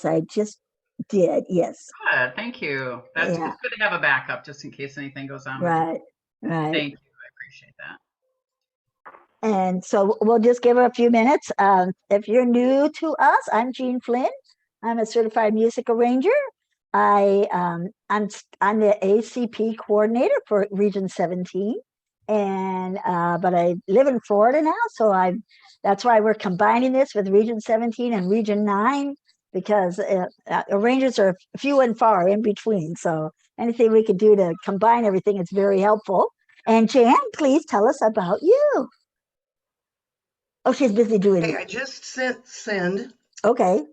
Yes, I just did. Yes. Good, thank you. That's Yeah. it's good to have a backup just in case anything goes on with you. Right. Right. Thank you. I appreciate that. And so we'll just give her a few minutes. If you're new to us, I'm Jean Flynn. I'm a certified music arranger. I'm the ACP coordinator for Region 17, and but I live in Florida now, so I that's why we're combining this with Region 17 and Region 9 because arrangers are few and far in between. So anything we could do to combine everything is very helpful. And Jan, please tell us about you. Oh, she's busy doing Hey, it. I just sent send Okay.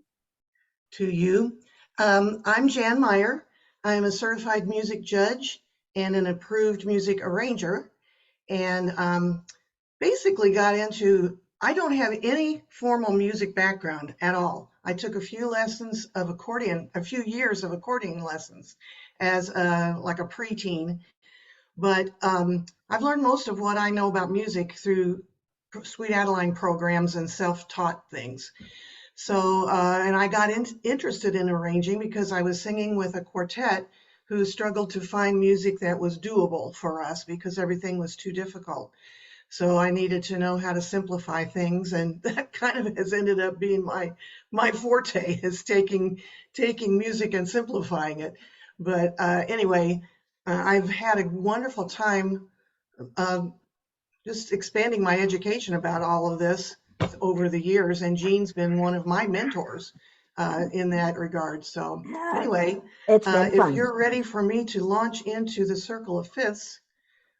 to you. I'm Jan Meyer. I'm a certified music judge and an approved music arranger, and basically got into. I don't have any formal music background at all. I took a few lessons of accordion, a few years of accordion lessons as like a preteen, but I've learned most of what I know about music through Sweet Adeline programs and self-taught things. So, and I got interested in arranging because I was singing with a quartet who struggled to find music that was doable for us because everything was too difficult. So I needed to know how to simplify things, and that kind of has ended up being my forte is taking music and simplifying it. But anyway, I've had a wonderful time uh, just expanding my education about all of this over the years, and Jean's been one of my mentors in that regard. So Yeah, anyway, it's been if fun. you're ready for me to launch into the Circle of Fifths,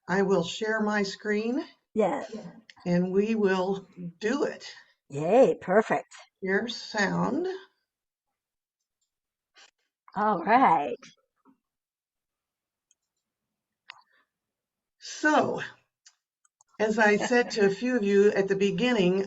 I will share my screen Yes. and we will do it. Yay, perfect. Here's sound. All right. So, as I said to a few of you at the beginning,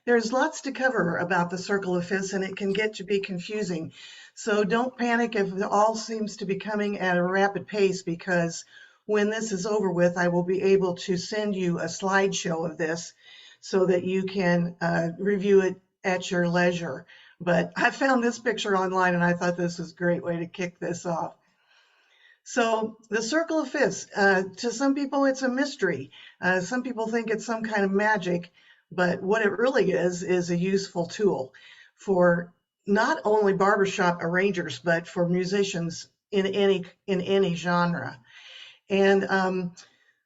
there's lots to cover about the Circle of Fifths, and it can get to be confusing. So don't panic if it all seems to be coming at a rapid pace, because when this is over with, I will be able to send you a slideshow of this so that you can review it at your leisure. But I found this picture online, and I thought this was a great way to kick this off. So the Circle of Fifths, to some people, it's a mystery. Some people think it's some kind of magic, but what it really is a useful tool for not only barbershop arrangers, but for musicians in any genre. And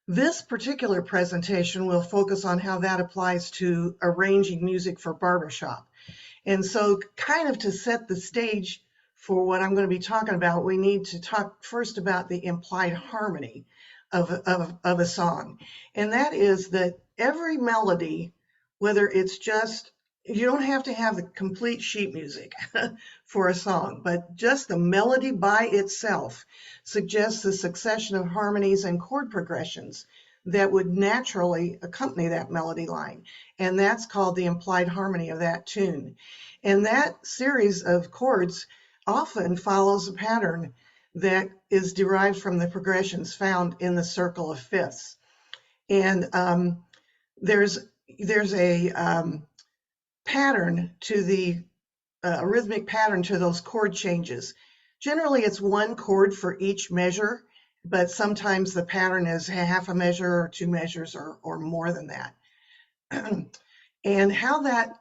this particular presentation will focus on how that applies to arranging music for barbershop. And so, kind of to set the stage for what I'm going to be talking about, we need to talk first about the implied harmony of a song. And that is that every melody, whether it's just, you don't have to have the complete sheet music for a song, but just the melody by itself suggests a succession of harmonies and chord progressions that would naturally accompany that melody line. And that's called the implied harmony of that tune. And that series of chords often follows a pattern that is derived from the progressions found in the Circle of Fifths. And there's a pattern to the rhythmic pattern to those chord changes. Generally, it's one chord for each measure, but sometimes the pattern is half a measure or two measures or more than that. And how that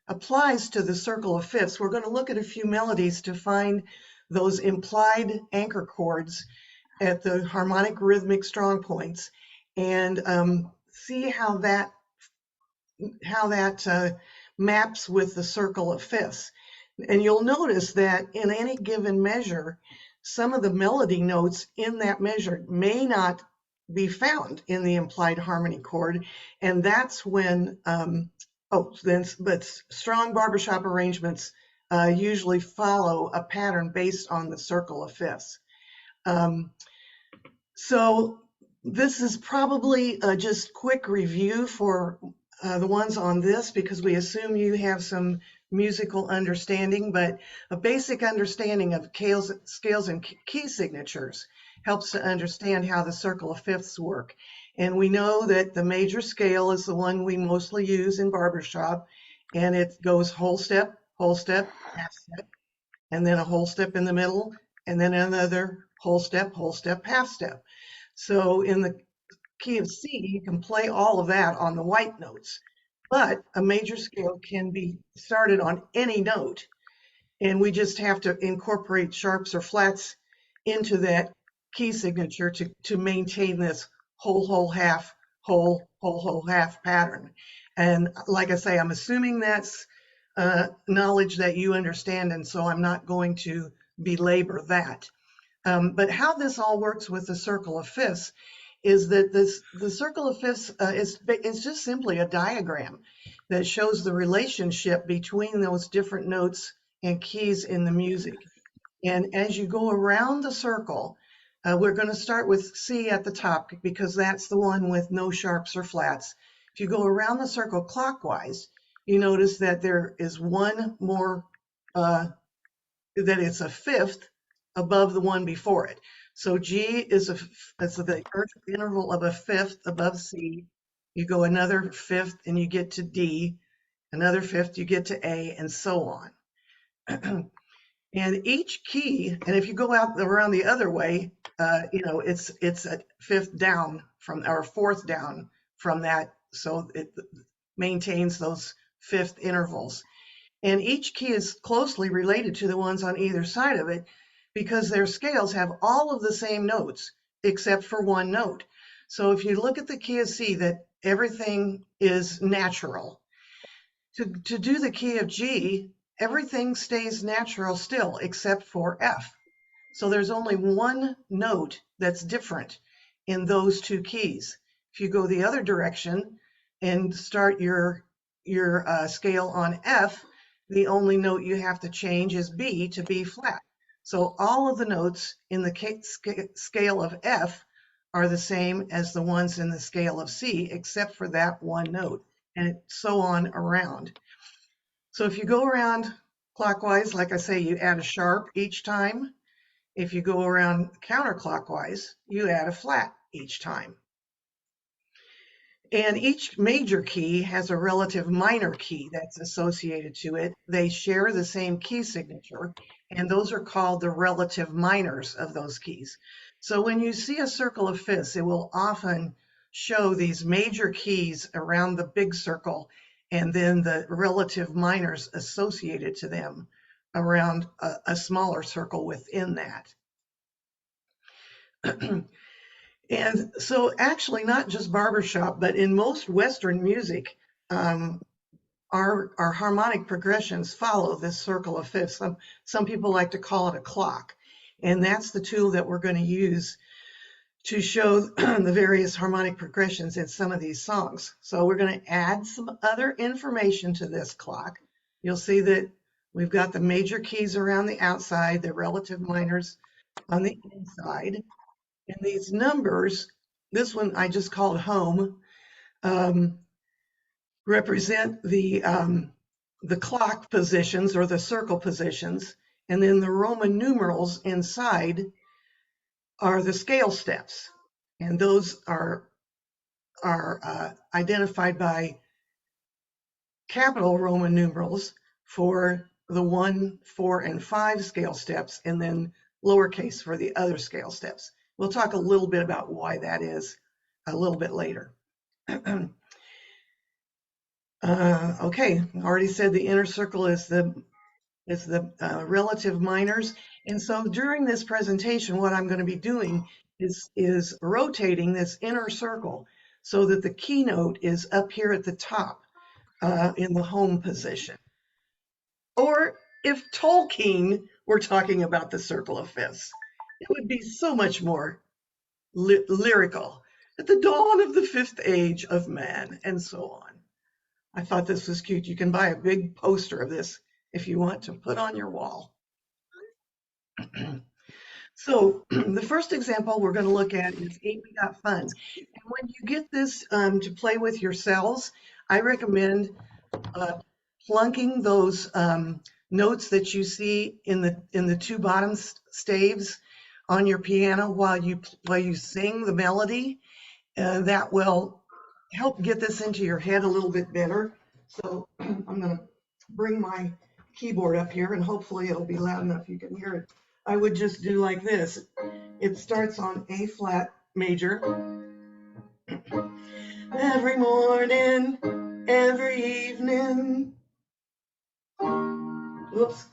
applies to the Circle of Fifths, we're going to look at a few melodies to find those implied anchor chords at the harmonic rhythmic strong points, and see how that maps with the Circle of Fifths. And you'll notice that in any given measure, some of the melody notes in that measure may not be found in the implied harmony chord, and that's when but strong barbershop arrangements usually follow a pattern based on the Circle of Fifths. So this is probably just quick review for the ones on this, because we assume you have some musical understanding, but a basic understanding of scales and key signatures helps to understand how the Circle of Fifths work. And we know that the major scale is the one we mostly use in barbershop, and it goes whole step, half step, and then a whole step in the middle, and then another whole step, half step. So in the key of C, you can play all of that on the white notes, but a major scale can be started on any note, and we just have to incorporate sharps or flats into that key signature to maintain this whole, half, whole, half pattern. And like I say, I'm assuming that's knowledge that you understand, and so I'm not going to belabor that. But how this all works with the circle of fifths is that the circle of fifths is just simply a diagram that shows the relationship between those different notes and keys in the music. And as you go around the circle, we're going to start with C at the top because that's the one with no sharps or flats. If you go around the circle clockwise, you notice that there is one more, that it's a fifth above the one before it. So G is the interval of a fifth above C. You go another fifth and you get to D, another fifth you get to A, and so on. And each key, and if you go out around the other way, it's a fifth down from, or fourth down from that, so it maintains those fifth intervals. And each key is closely related to the ones on either side of it because their scales have all of the same notes except for one note. So if you look at the key of C, that everything is natural. To do the key of G, everything stays natural still except for F. So there's only one note that's different in those two keys. If you go the other direction and start your scale on F, the only note you have to change is B to B flat. So all of the notes in the scale of F are the same as the ones in the scale of C, except for that one note, and so on around. So if you go around clockwise, like I say, you add a sharp each time. If you go around counterclockwise, you add a flat each time. And each major key has a relative minor key that's associated to it. They share the same key signature, and those are called the relative minors of those keys. So when you see a circle of fifths, it will often show these major keys around the big circle and then the relative minors associated to them around a smaller circle within that. And so actually not just barbershop, but in most Western music, our harmonic progressions follow this circle of fifths. Some people like to call it a clock. And that's the tool that we're going to use to show the various harmonic progressions in some of these songs. So we're going to add some other information to this clock. You'll see that we've got the major keys around the outside, the relative minors on the inside. And these numbers, this one I just called home, represent the clock positions or the circle positions. And then the Roman numerals inside are the scale steps. And those are identified by capital Roman numerals for the 1, 4, and 5 scale steps, and then lowercase for the other scale steps. We'll talk a little bit about why that is a little bit later. Okay, I already said the inner circle is the relative minors. And so during this presentation, what I'm going to be doing is rotating this inner circle so that the keynote is up here at the top in the home position. Or if Tolkien were talking about the circle of fifths, it would be so much more lyrical. At the dawn of the fifth age of man, and so on. I thought this was cute. You can buy a big poster of this if you want to put on your wall. So the first example we're going to look at is Ain't We Got Fun. And when you get this to play with yourselves, I recommend plunking those notes that you see in the two bottom staves on your piano while you sing the melody. That will help get this into your head a little bit better. So I'm going to bring my keyboard up here, and hopefully it'll be loud enough you can hear it. I would just do like this. It starts on A flat major. Every morning, every evening. Oops.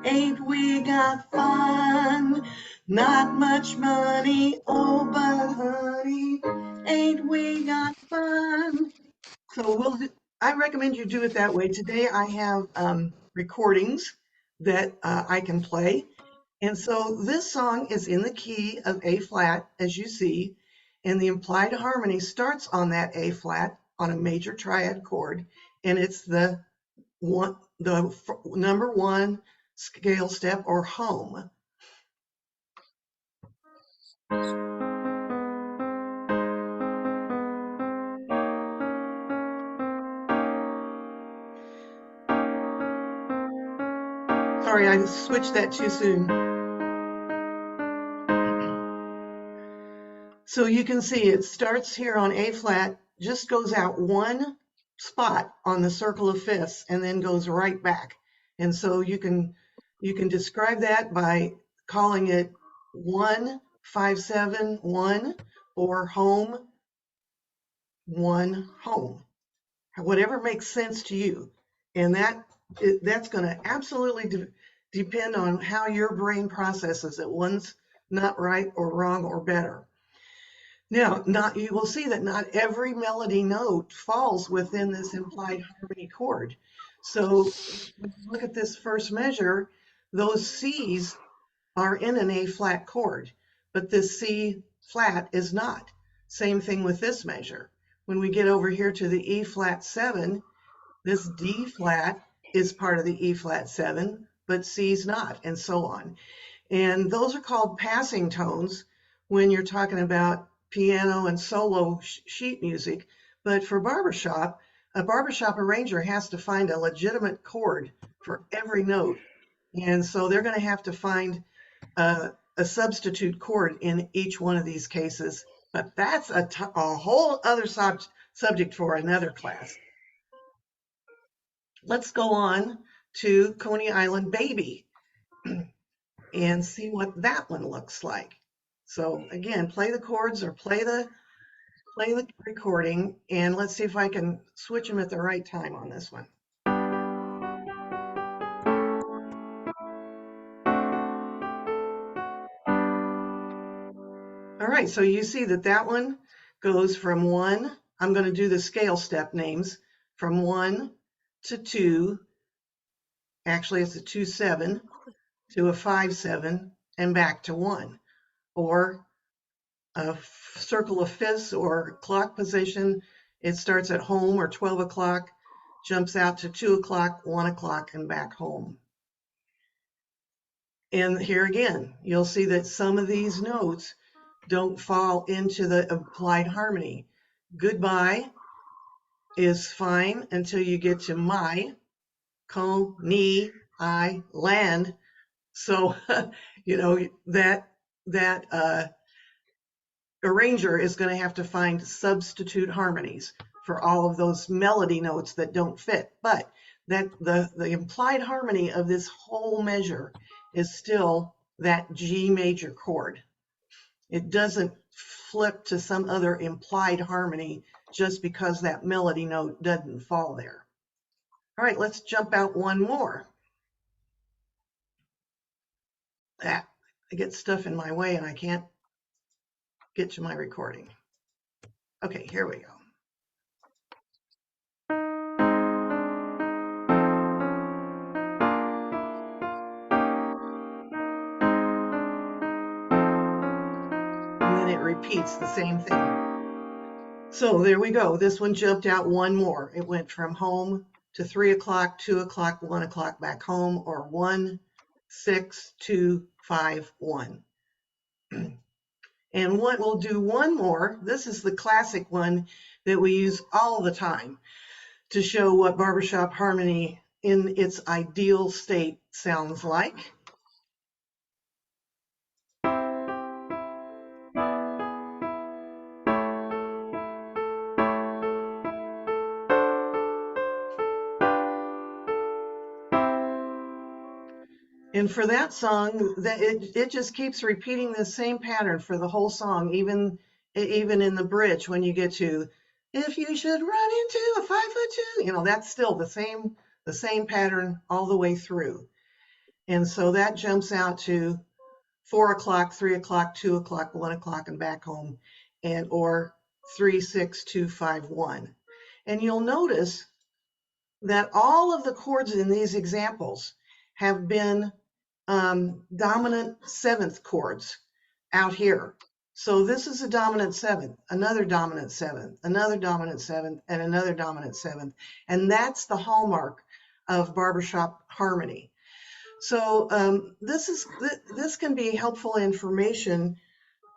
Ain't we got fun? Not much money, oh, but honey, ain't we got fun? So I recommend you do it that way. Today I have recordings that I can play. And so this song is in the key of A flat, as you see, and the implied harmony starts on that A flat on a major triad chord, and it's the number one scale step, or home. Sorry, I switched that too soon. So you can see it starts here on A flat, just goes out one spot on the circle of fifths, and then goes right back. And so you can describe that by calling it 1 5 7 1 or home 1 home, whatever makes sense to you. And that's going to absolutely depend on how your brain processes it. One's not right or wrong or better. Now, you will see that not every melody note falls within this implied harmony chord. So look at this first measure, those C's are in an A flat chord, but this C flat is not. Same thing with this measure. When we get over here to the E flat 7, this D flat is part of the E flat 7, but C's not, and so on. And those are called passing tones when you're talking about piano and solo sheet music. But for barbershop, a barbershop arranger has to find a legitimate chord for every note. And so they're going to have to find a substitute chord in each one of these cases. But that's a whole other subject for another class. Let's go on to Coney Island Baby and see what that one looks like. So again, play the chords or play the recording, and let's see if I can switch them at the right time on this one. All right, so you see that one goes from 1, I'm going to do the scale step names, from 1 to 2, actually it's a 2-7, to a 5-7, and back to 1. Or a circle of fifths or clock position, it starts at home or 12 o'clock, jumps out to 2 o'clock, 1 o'clock, and back home. And here again, you'll see that some of these notes don't fall into the implied harmony. Goodbye is fine until you get to my, Coney Island. So, you know, that arranger is going to have to find substitute harmonies for all of those melody notes that don't fit. But that the implied harmony of this whole measure is still that G major chord. It doesn't flip to some other implied harmony just because that melody note doesn't fall there. All right, let's jump out one more. I get stuff in my way and I can't get to my recording. Okay, here we go. And then it repeats the same thing. So there we go. This one jumped out one more. It went from home to 3 o'clock, 2 o'clock, 1 o'clock back home, or 1, 6, 2, 5, 1. And we'll do one more. This is the classic one that we use all the time to show what barbershop harmony in its ideal state sounds like. And for that song, that it just keeps repeating the same pattern for the whole song, even in the bridge when you get to, if you should run into a 5'2", you know, that's still the same pattern all the way through. And so that jumps out to 4 o'clock, 3 o'clock, 2 o'clock, 1 o'clock, and back home, and or 3, 6, 2, 5, 1. And you'll notice that all of the chords in these examples have been dominant seventh chords out here. So this is a dominant seventh, another dominant seventh, another dominant seventh, and another dominant seventh. And that's the hallmark of barbershop harmony. So this can be helpful information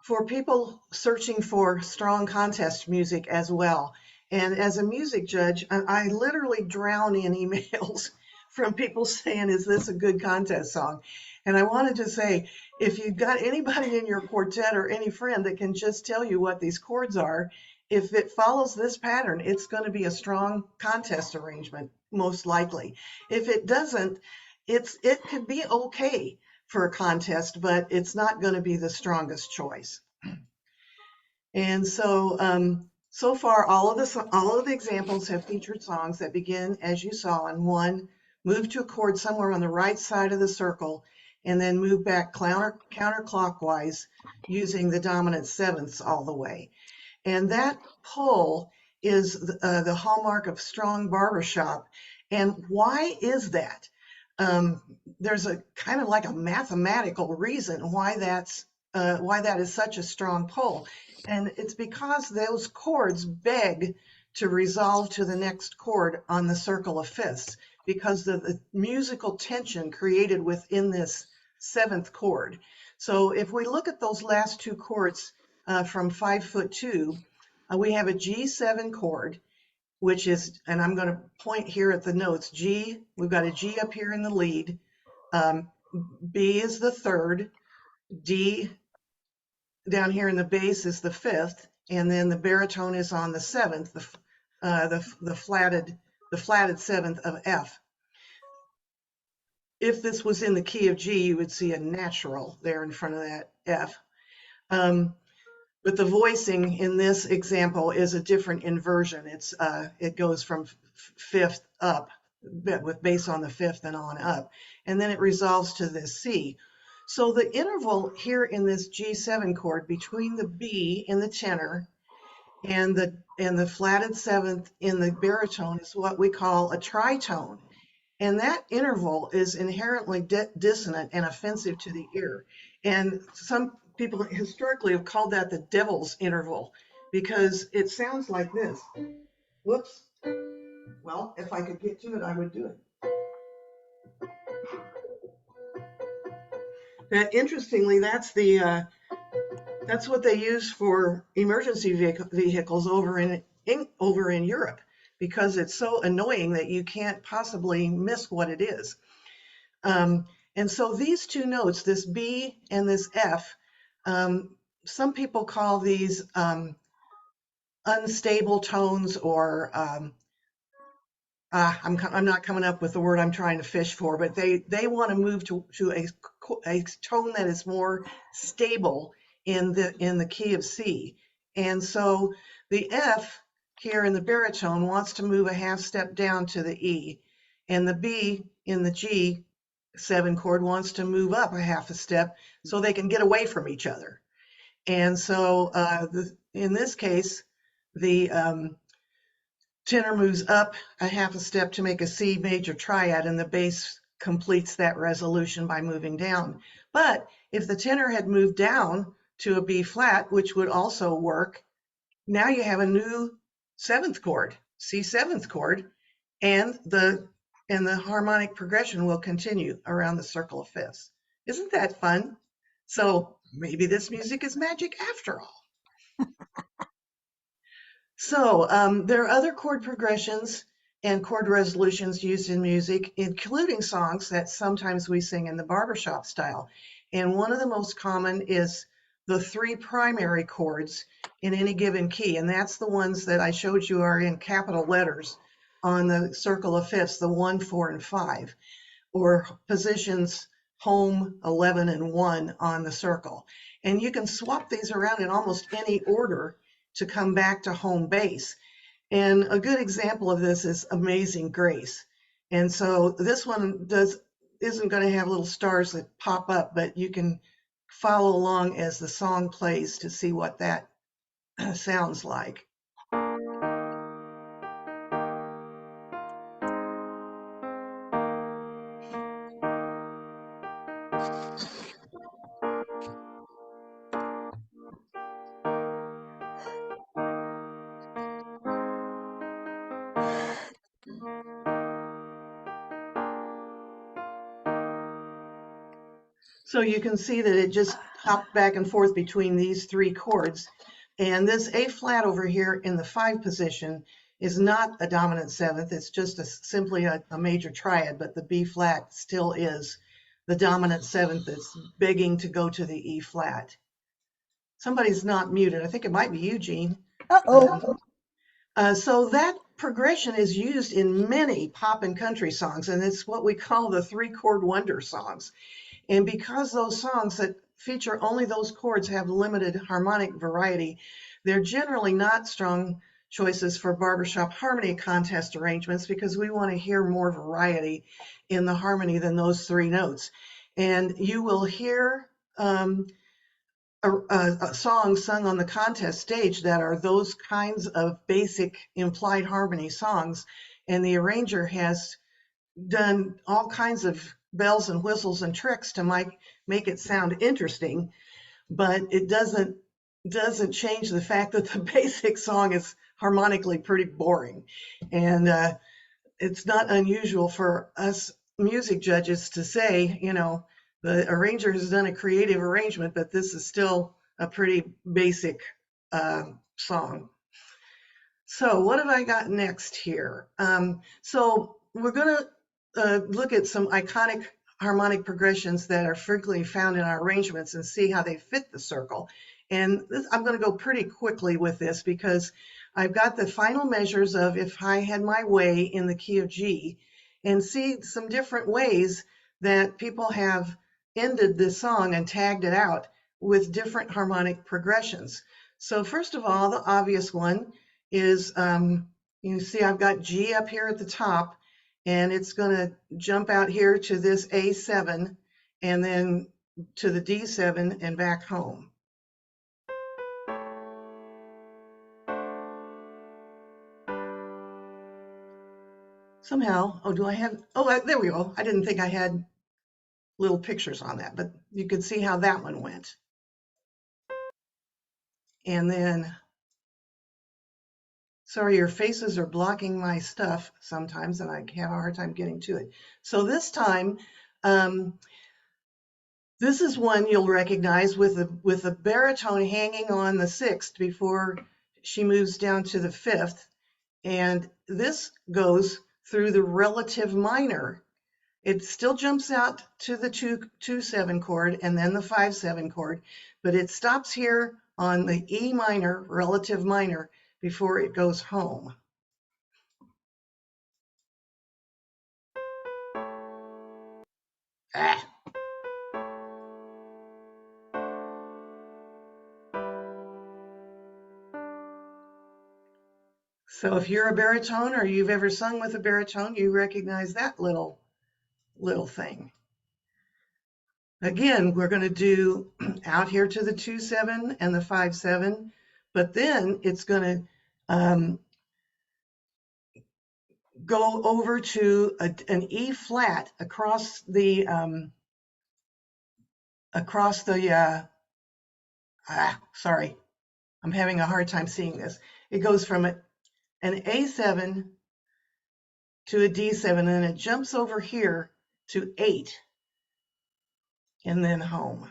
for people searching for strong contest music as well. And as a music judge, I literally drown in emails from people saying, is this a good contest song? And I wanted to say, if you've got anybody in your quartet or any friend that can just tell you what these chords are, if it follows this pattern, it's going to be a strong contest arrangement, most likely. If it doesn't, it could be okay for a contest, but it's not going to be the strongest choice. And so, so far, all of the examples have featured songs that begin, as you saw, in 1, move to a chord somewhere on the right side of the circle, and then move back counterclockwise using the dominant sevenths all the way. And that pull is the hallmark of strong barbershop. And why is that? There's a kind of like a mathematical reason why that is such a strong pull. And it's because those chords beg to resolve to the next chord on the circle of fifths, because of the musical tension created within this seventh chord. So if we look at those last 2 chords from 5'2", we have a G7 chord, which is, and I'm going to point here at the notes, G, we've got a G up here in the lead, B is the 3rd, D down here in the bass is the 5th, and then the baritone is on the 7th, the flatted 7th of F. If this was in the key of G, you would see a natural there in front of that F. But the voicing in this example is a different inversion. It goes from 5th up, with bass on the 5th and on up, and then it resolves to this C. So the interval here in this G7 chord between the B in the tenor and the flatted 7th in the baritone is what we call a tritone. And that interval is inherently dissonant and offensive to the ear. And some people historically have called that the devil's interval, because it sounds like this. Whoops. Well, if I could get to it, I would do it. Interestingly, that's what they use for emergency vehicles over in Europe, because it's so annoying that you can't possibly miss what it is. And so these 2 notes, this B and this F, some people call these unstable tones, or I'm not coming up with the word I'm trying to fish for, but they want to move to a tone that is more stable in the key of C. And so the F here in the baritone wants to move a half step down to the E, and the B in the G7 chord wants to move up a half a step so they can get away from each other. And so in this case, the tenor moves up a half a step to make a C major triad, and the bass completes that resolution by moving down. But if the tenor had moved down to a B flat, which would also work, now you have a new 7th chord, C7th chord, and the harmonic progression will continue around the circle of fifths. Isn't that fun? So maybe this music is magic after all. So there are other chord progressions and chord resolutions used in music, including songs that sometimes we sing in the barbershop style. And one of the most common is the 3 primary chords in any given key. And that's the ones that I showed you are in capital letters on the circle of fifths, the 1, 4, and 5, or positions home, 11, and 1 on the circle. And you can swap these around in almost any order to come back to home base. And a good example of this is Amazing Grace. And so this one isn't going to have little stars that pop up, but you can follow along as the song plays to see what that sounds like. So you can see that it just hopped back and forth between these 3 chords. And this A flat over here in the 5 position is not a dominant 7th. It's just simply a major triad, but the B flat still is the dominant 7th that's begging to go to the E flat. Somebody's not muted. I think it might be Eugene. Uh-oh. So that progression is used in many pop and country songs, and it's what we call the 3-chord wonder songs. And because those songs that feature only those chords have limited harmonic variety, they're generally not strong choices for barbershop harmony contest arrangements because we want to hear more variety in the harmony than those 3 notes. And you will hear a song sung on the contest stage that are those kinds of basic implied harmony songs, and the arranger has done all kinds of bells and whistles and tricks to make it sound interesting, but it doesn't change the fact that the basic song is harmonically pretty boring. And it's not unusual for us music judges to say, you know, the arranger has done a creative arrangement, but this is still a pretty basic song. So what have I got next here? So we're going to look at some iconic harmonic progressions that are frequently found in our arrangements and see how they fit the circle. And I'm going to go pretty quickly with this because I've got the final measures of If I Had My Way in the key of G, and see some different ways that people have ended this song and tagged it out with different harmonic progressions. So first of all, the obvious one is, you see I've got G up here at the top, and it's going to jump out here to this A7 and then to the D7 and back home. Somehow, do I have, there we go. I didn't think I had little pictures on that, but you can see how that one went. And then, sorry, your faces are blocking my stuff sometimes, and I have a hard time getting to it. So this time, this is one you'll recognize with the baritone hanging on the 6th before she moves down to the 5th. And this goes through the relative minor. It still jumps out to the 2-7 chord and then the 5-7 chord, but it stops here on the E minor, relative minor, before it goes home. So if you're a baritone or you've ever sung with a baritone, you recognize that little thing. Again, we're going to do out here to the 2-7 and the 5-7, but then it's going to go over to an E flat across the sorry, I'm having a hard time seeing this. It goes from an A7 to a D7, and then it jumps over here to 8 and then home.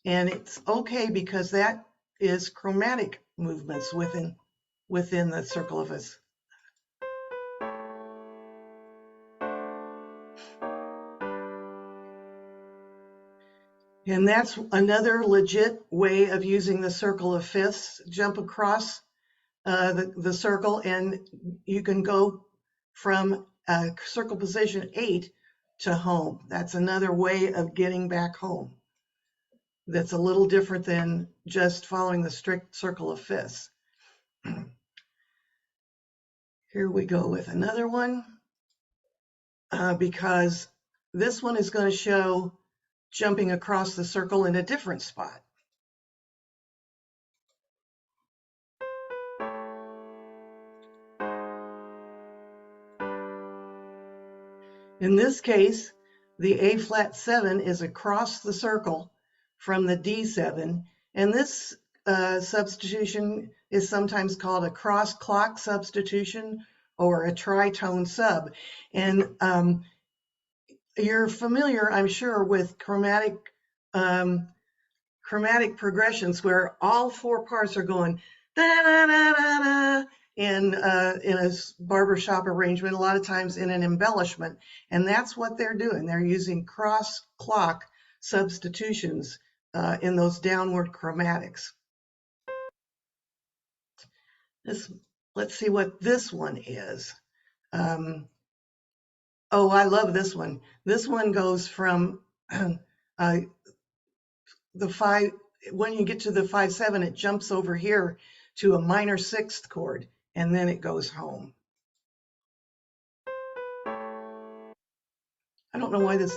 And it's okay because that is chromatic movements within the circle of us. And that's another legit way of using the circle of fifths. Jump across the circle, and you can go from circle position 8 to home. That's another way of getting back home. That's a little different than just following the strict circle of fifths. Here we go with another one, because this one is going to show jumping across the circle in a different spot. In this case, the A flat 7 is across the circle from the D7, and this substitution is sometimes called a cross clock substitution or a tritone sub. And you're familiar, I'm sure, with chromatic progressions where all four parts are going da da da da da in a barbershop arrangement, a lot of times in an embellishment, and that's what they're doing. They're using cross clock substitutions in those downward chromatics. Let's see what this one is. Oh, I love this one. This one goes from the 5. When you get to the 5/7, it jumps over here to a minor 6th chord, and then it goes home. I don't know why this.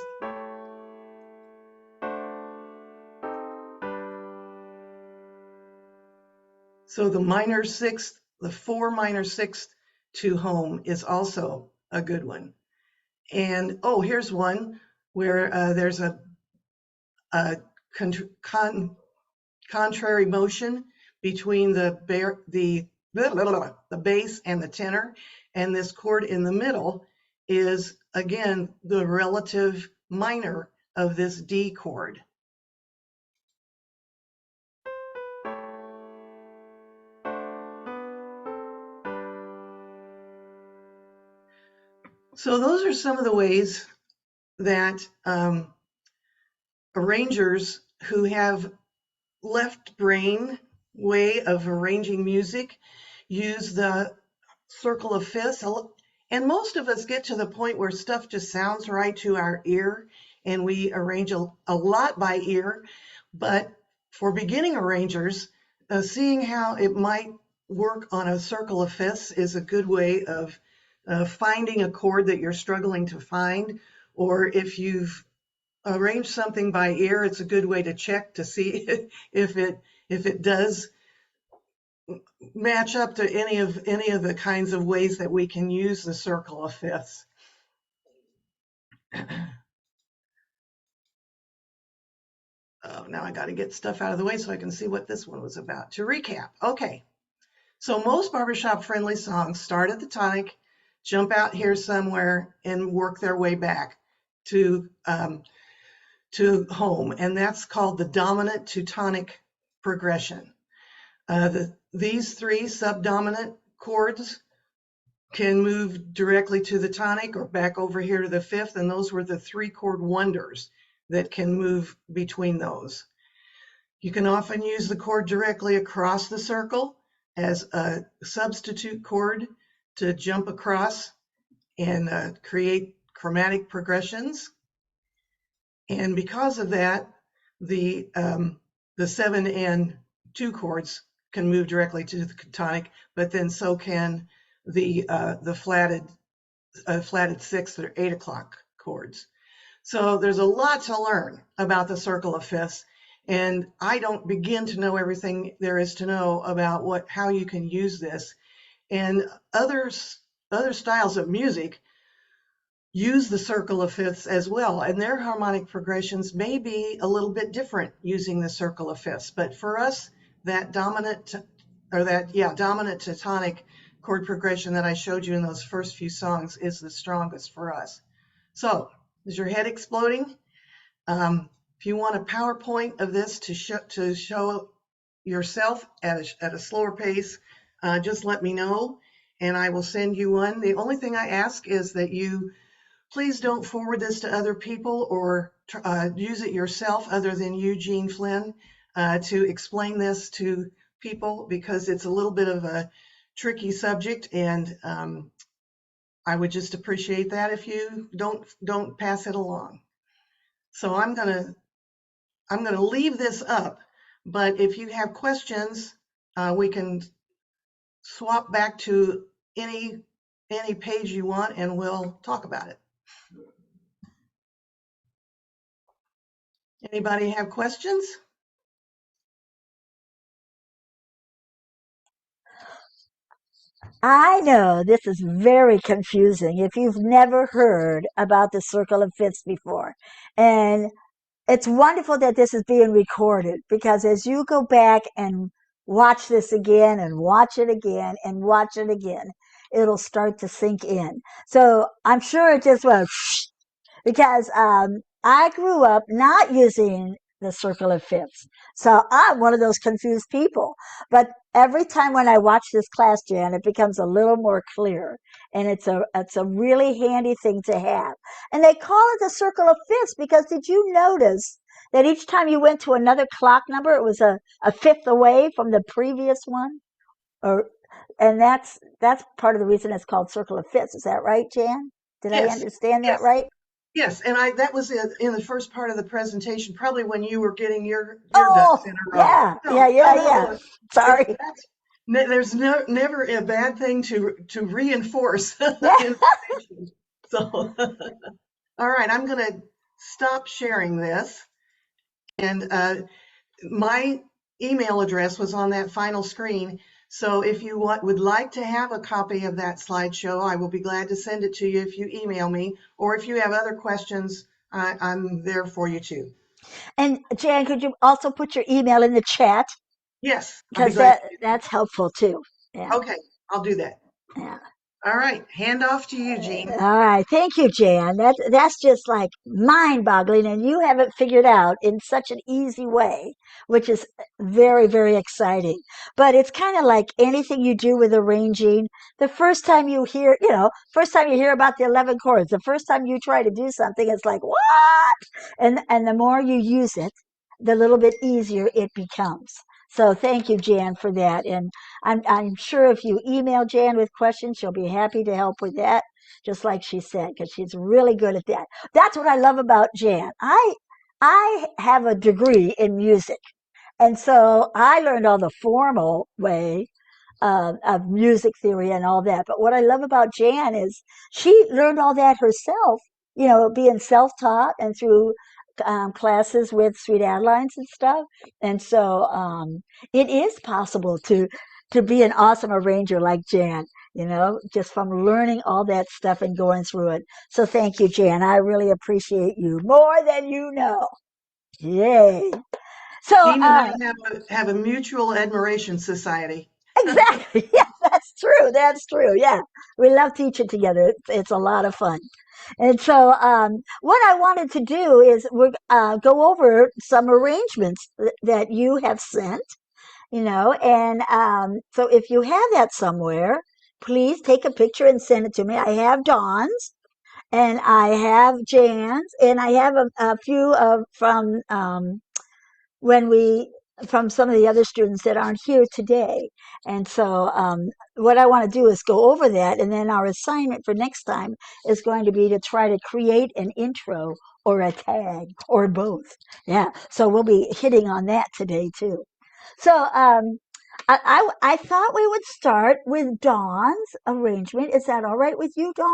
So the minor 6th, the 4 minor 6th to home is also a good one. And oh, here's one where there's a contrary motion between the bass and the tenor, and this chord in the middle is again the relative minor of this D chord. So those are some of the ways that arrangers who have left brain way of arranging music use the circle of fifths. And most of us get to the point where stuff just sounds right to our ear, and we arrange a lot by ear. But for beginning arrangers, seeing how it might work on a circle of fifths is a good way of finding a chord that you're struggling to find. Or if you've arranged something by ear, it's a good way to check to see if it does match up to any of the kinds of ways that we can use the circle of fifths. Oh, now I got to get stuff out of the way so I can see what this one was about. To recap, okay, so most barbershop friendly songs start at the tonic, jump out here somewhere, and work their way back to home, and that's called the dominant to tonic progression. These 3 subdominant chords can move directly to the tonic or back over here to the 5th, and those were the 3 chord wonders that can move between those. You can often use the chord directly across the circle as a substitute chord to jump across and create chromatic progressions. And because of that, the 7 and 2 chords can move directly to the tonic, but then so can the flatted 6th or 8 o'clock chords. So there's a lot to learn about the circle of fifths, and I don't begin to know everything there is to know about how you can use this. And other styles of music use the circle of fifths as well, and their harmonic progressions may be a little bit different using the circle of fifths. But for us, that dominant to tonic chord progression that I showed you in those first few songs is the strongest for us. So, is your head exploding? If you want a PowerPoint of this to show yourself at a slower pace, just let me know, and I will send you one. The only thing I ask is that you please don't forward this to other people or use it yourself other than Eugene Flynn to explain this to people, because it's a little bit of a tricky subject, and I would just appreciate that if you don't pass it along. So I'm gonna leave this up, but if you have questions, we can swap back to any page you want and we'll talk about it. Anybody have questions? I know this is very confusing if you've never heard about the circle of fifths before. And it's wonderful that this is being recorded because as you go back and watch this again and watch it again and watch it again, it'll start to sink in. So I'm sure it just went because I grew up not using the circle of fifths. So I'm one of those confused people. But every time when I watch this class, Jan, it becomes a little more clear. And it's a really handy thing to have. And they call it the circle of fifths because did you notice that each time you went to another clock number, it was a fifth away from the previous one? Or and that's part of the reason it's called circle of fifths. Is that right, Jan? Did I Yes. understand that Yes. right? Yes, and that was in the first part of the presentation, probably when you were getting your Oh, ducks in a row. yeah, No, yeah, yeah, no, yeah. no, Sorry. there's never a bad thing to reinforce Yeah. information. So, all right, I'm going to stop sharing this. And my email address was on that final screen. So if you would like to have a copy of that slideshow, I will be glad to send it to you if you email me, or if you have other questions, I'm there for you too. And Jan, could you also put your email in the chat? Yes, I'll be Because glad. that's helpful too. Yeah. Okay, I'll do that. Yeah. All right, hand off to you, Jean. All right. Thank you, Jan. That's just like mind-boggling, and you have it figured out in such an easy way, which is very, very exciting. But it's kind of like anything you do with arranging. The first time you hear, first time you hear about the 11 chords, the first time you try to do something, it's like, what? And the more you use it, the little bit easier it becomes. So thank you, Jan, for that. And I'm sure if you email Jan with questions, she'll be happy to help with that, just like she said, because she's really good at that. That's what I love about Jan. I have a degree in music, and so I learned all the formal way of music theory and all that. But what I love about Jan is she learned all that herself, being self-taught and through classes with Sweet Adelines and stuff. And so it is possible to be an awesome arranger like Jan, just from learning all that stuff and going through it. So thank you, Jan. I really appreciate you more than you know. Yay. So Jean and I have a mutual admiration society. exactly. Yeah, that's true. That's true. Yeah. We love teaching together. It's a lot of fun. And so, what I wanted to do is go over some arrangements that you have sent, and so if you have that somewhere, please take a picture and send it to me. I have Dawn's, and I have Jan's, and I have a few from when we from some of the other students that aren't here today. And so what I want to do is go over that, and then our assignment for next time is going to be to try to create an intro or a tag or both. Yeah, so we'll be hitting on that today too. So I thought we would start with Dawn's arrangement. Is that all right with you, Dawn?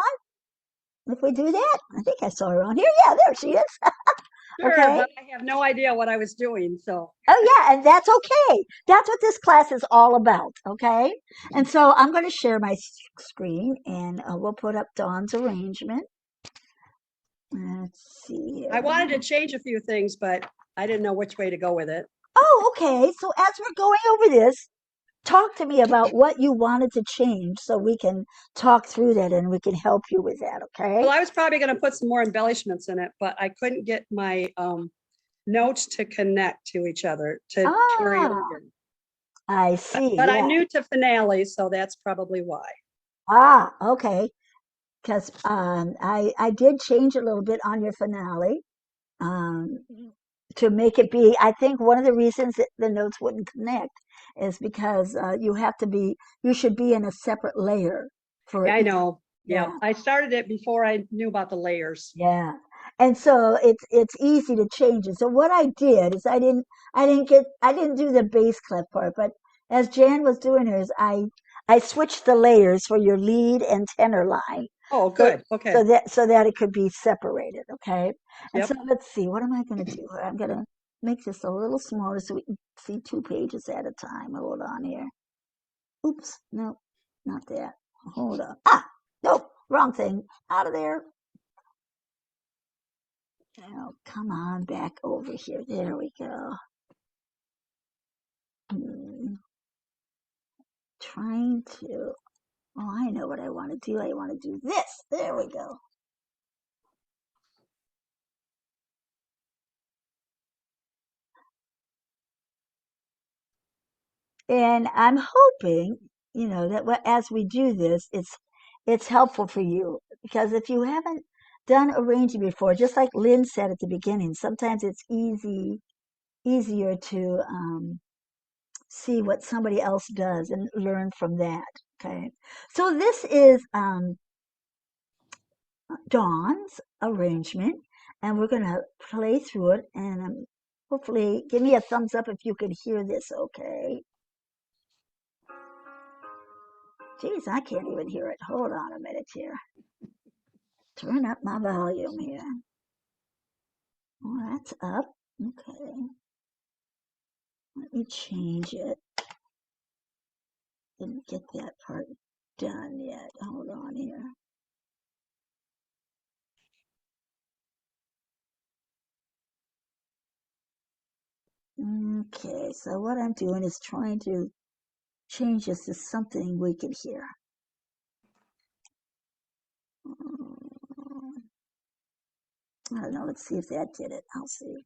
If we do that, I think I saw her on here. Yeah, there she is. Sure, Okay. but I have no idea what I was doing, so. Oh, yeah, and that's okay. That's what this class is all about, okay? And so I'm going to share my screen, and we'll put up Dawn's arrangement. Let's see. I wanted to change a few things, but I didn't know which way to go with it. Oh, okay. So as we're going over this, talk to me about what you wanted to change so we can talk through that and we can help you with that, okay? Well, I was probably going to put some more embellishments in it, but I couldn't get my notes to connect to each other to carry over. I see. But yeah. I'm new to Finale, so that's probably why. Okay. Because I did change a little bit on your Finale to make it be. I think one of the reasons that the notes wouldn't connect is because you should be in a separate layer for Yeah, I know. Yeah, Yeah. I started it before I knew about the layers. Yeah. And so it's easy to change it. So what I did is I didn't do the bass clef part, but as Jan was doing hers, I switched the layers for your lead and tenor line. Oh, So good. Okay. so that it could be separated, okay? And so Yep. let's see, what am I gonna do? I'm gonna make this a little smaller so we can see 2 pages at a time. Hold on here. Oops, no, not that. Hold on. Ah, nope, wrong thing. Out of there. Oh, come on back over here. There we go. Hmm, trying to. Oh, I know what I want to do. I want to do this. There we go. And I'm hoping, that as we do this, it's helpful for you because if you haven't done arranging before, just like Lynn said at the beginning, sometimes it's easier to see what somebody else does and learn from that. Okay, so this is Dawn's arrangement, and we're gonna play through it, and hopefully give me a thumbs up if you could hear this. Okay. Geez, I can't even hear it. Hold on a minute here. Turn up my volume here. Oh, that's up. Okay. Let me change it. Didn't get that part done yet. Hold on here. Okay, so what I'm doing is trying to change this to something we can hear. I don't know. Let's see if that did it. I'll see.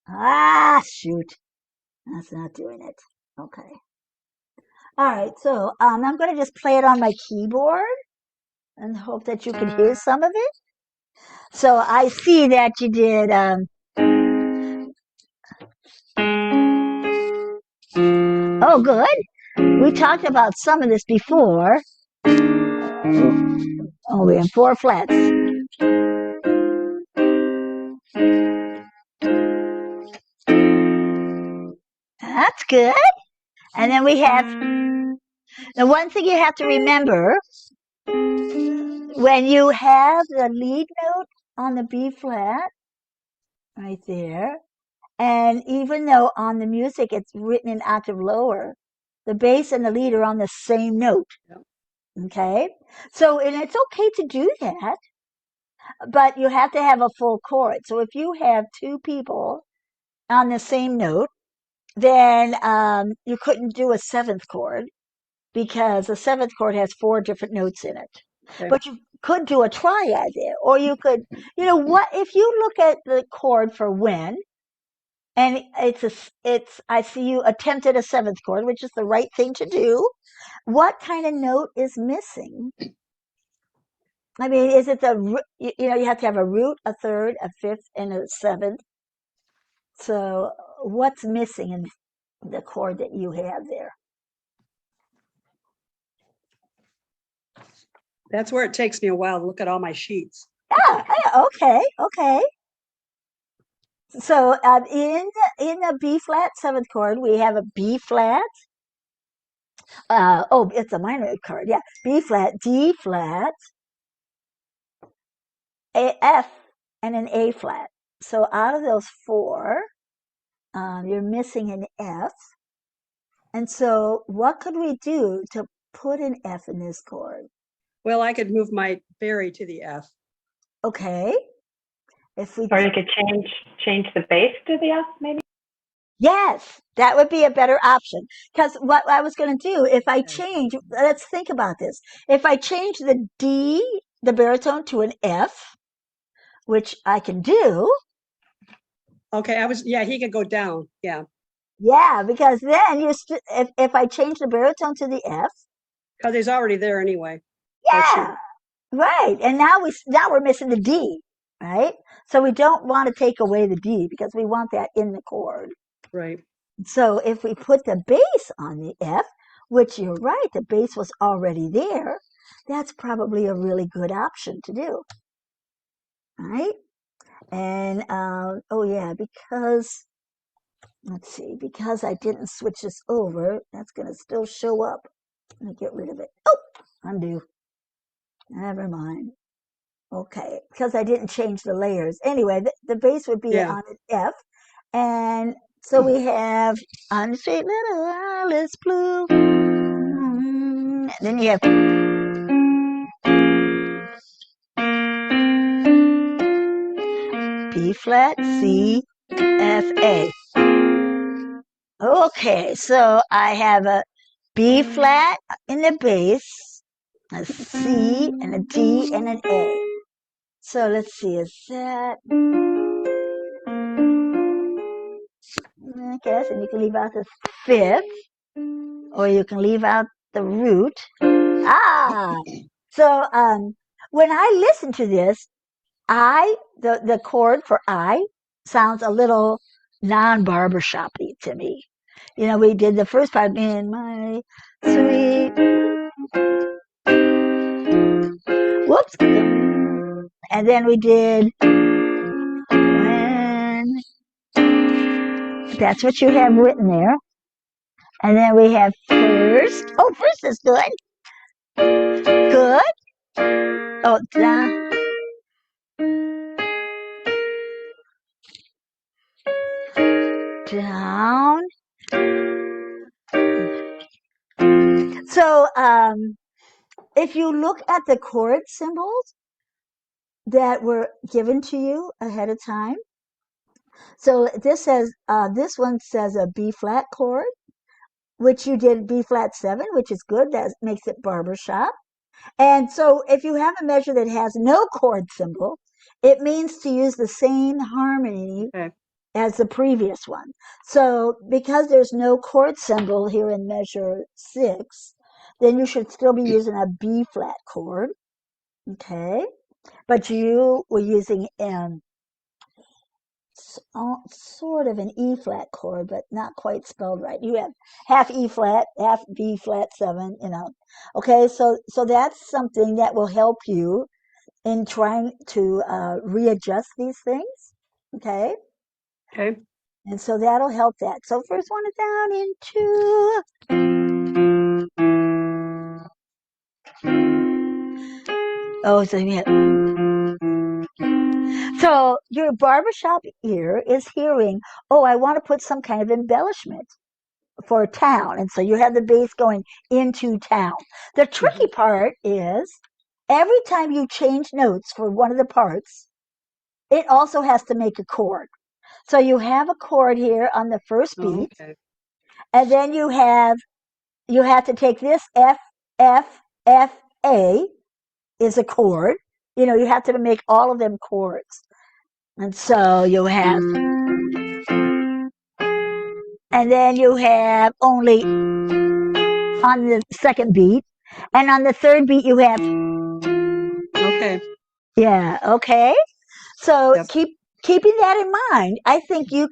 Ah, shoot. That's not doing it. Okay. All right. So I'm going to just play it on my keyboard and hope that you can hear some of it. So I see that you did. Oh, good. We talked about some of this before. Oh, we're in 4 flats. That's good. And then we have the one thing you have to remember when you have the lead note on the B flat right there, and even though on the music it's written an octave lower, the bass and the lead are on the same note. Yep. Okay? So, and it's okay to do that, but you have to have a full chord. So if you have 2 people on the same note, then you couldn't do a 7th chord because the 7th chord has 4 different notes in it. Okay. But you could do a triad there, or you could, what if you look at the chord for when, and I see you attempted a 7th chord, which is the right thing to do. What kind of note is missing? I mean, is it you have to have a root, a third, a fifth, and a 7th. So what's missing in the chord that you have there? That's where it takes me a while to look at all my sheets. Yeah, okay. So in the B flat 7th chord, we have a B flat. It's a minor chord. Yeah, B flat, D flat, A F, and an A flat. So out of those 4, you're missing an F. And so what could we do to put an F in this chord? Well, I could move my Barry to the F. Okay. If we Or you could change the bass to the F, maybe? Yes, that would be a better option. Because what I was going to do, if I change, let's think about this. If I change the D, the baritone, to an F, which I can do, Okay, he could go down. Yeah, yeah, because then if I change the baritone to the F, because he's already there anyway. yeah, right. And now we're missing the D, right? So we don't want to take away the D because we want that in the chord. Right. So if we put the bass on the F, which you're right, the bass was already there, that's probably a really good option to do, right? And oh yeah, because let's see, because I didn't switch this over, that's going to still show up. Let me get rid of it. Oh, undo. Never mind. Okay, because I didn't change the layers. Anyway, the bass would be Yeah. on an F. And so we have on the sweet little Alice Blue. Then you have B flat, C, F, A. Okay, so I have a B flat in the bass, a C, and a D, and an A. So let's see, is that, I guess, and you can leave out the fifth, or you can leave out the root. So when I listen to this, the chord for I sounds a little non-barbershop-y to me. You know, we did the first part, in my sweet, whoops, and then we did when, that's what you have written there. And then we have first. Oh, first is good. Good. Oh, down. Down. So, if you look at the chord symbols that were given to you ahead of time, so this says, this one says a B flat chord, which you did B flat 7, which is good. That makes it barbershop. And so if you have a measure that has no chord symbol, it means to use the same harmony Okay. as the previous one. So because there's no chord symbol here in measure 6, then you should still be using a B flat chord. Okay. But you were using sort of an E flat chord, but not quite spelled right. You have half E flat, half B flat 7, you know. Okay, so that's something that will help you in trying to readjust these things. Okay, Okay. and so that'll help that. So first one is down into. Oh, so yeah. So your barbershop ear is hearing, oh, I want to put some kind of embellishment for town. And so you have the bass going into town. The tricky part is every time you change notes for one of the parts, it also has to make a chord. So you have a chord here on the first beat, Okay. and then you have to take this F, F, F, A is a chord. You know, you have to make all of them chords. And so you have, and then you have only on the second beat, and on the third beat you have. Okay. Yeah, okay. So Yep. keeping that in mind, I think you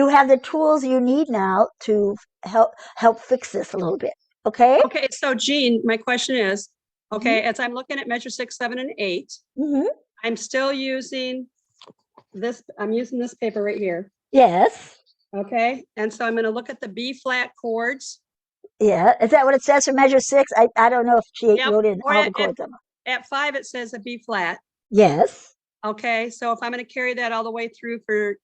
have the tools you need now to help fix this a little bit. Okay? Okay. So Jean, my question is, okay, as I'm looking at measure 6, 7, and 8, Mm-hmm. I'm still using this, I'm using this paper right here. Yes. Okay. And so I'm going to look at the B flat chords. Yeah. Is that what it says for measure 6? I don't know if she Yep. wrote in Or all the chords. at 5, it says a B flat. Yes. Okay. So if I'm going to carry that all the way through for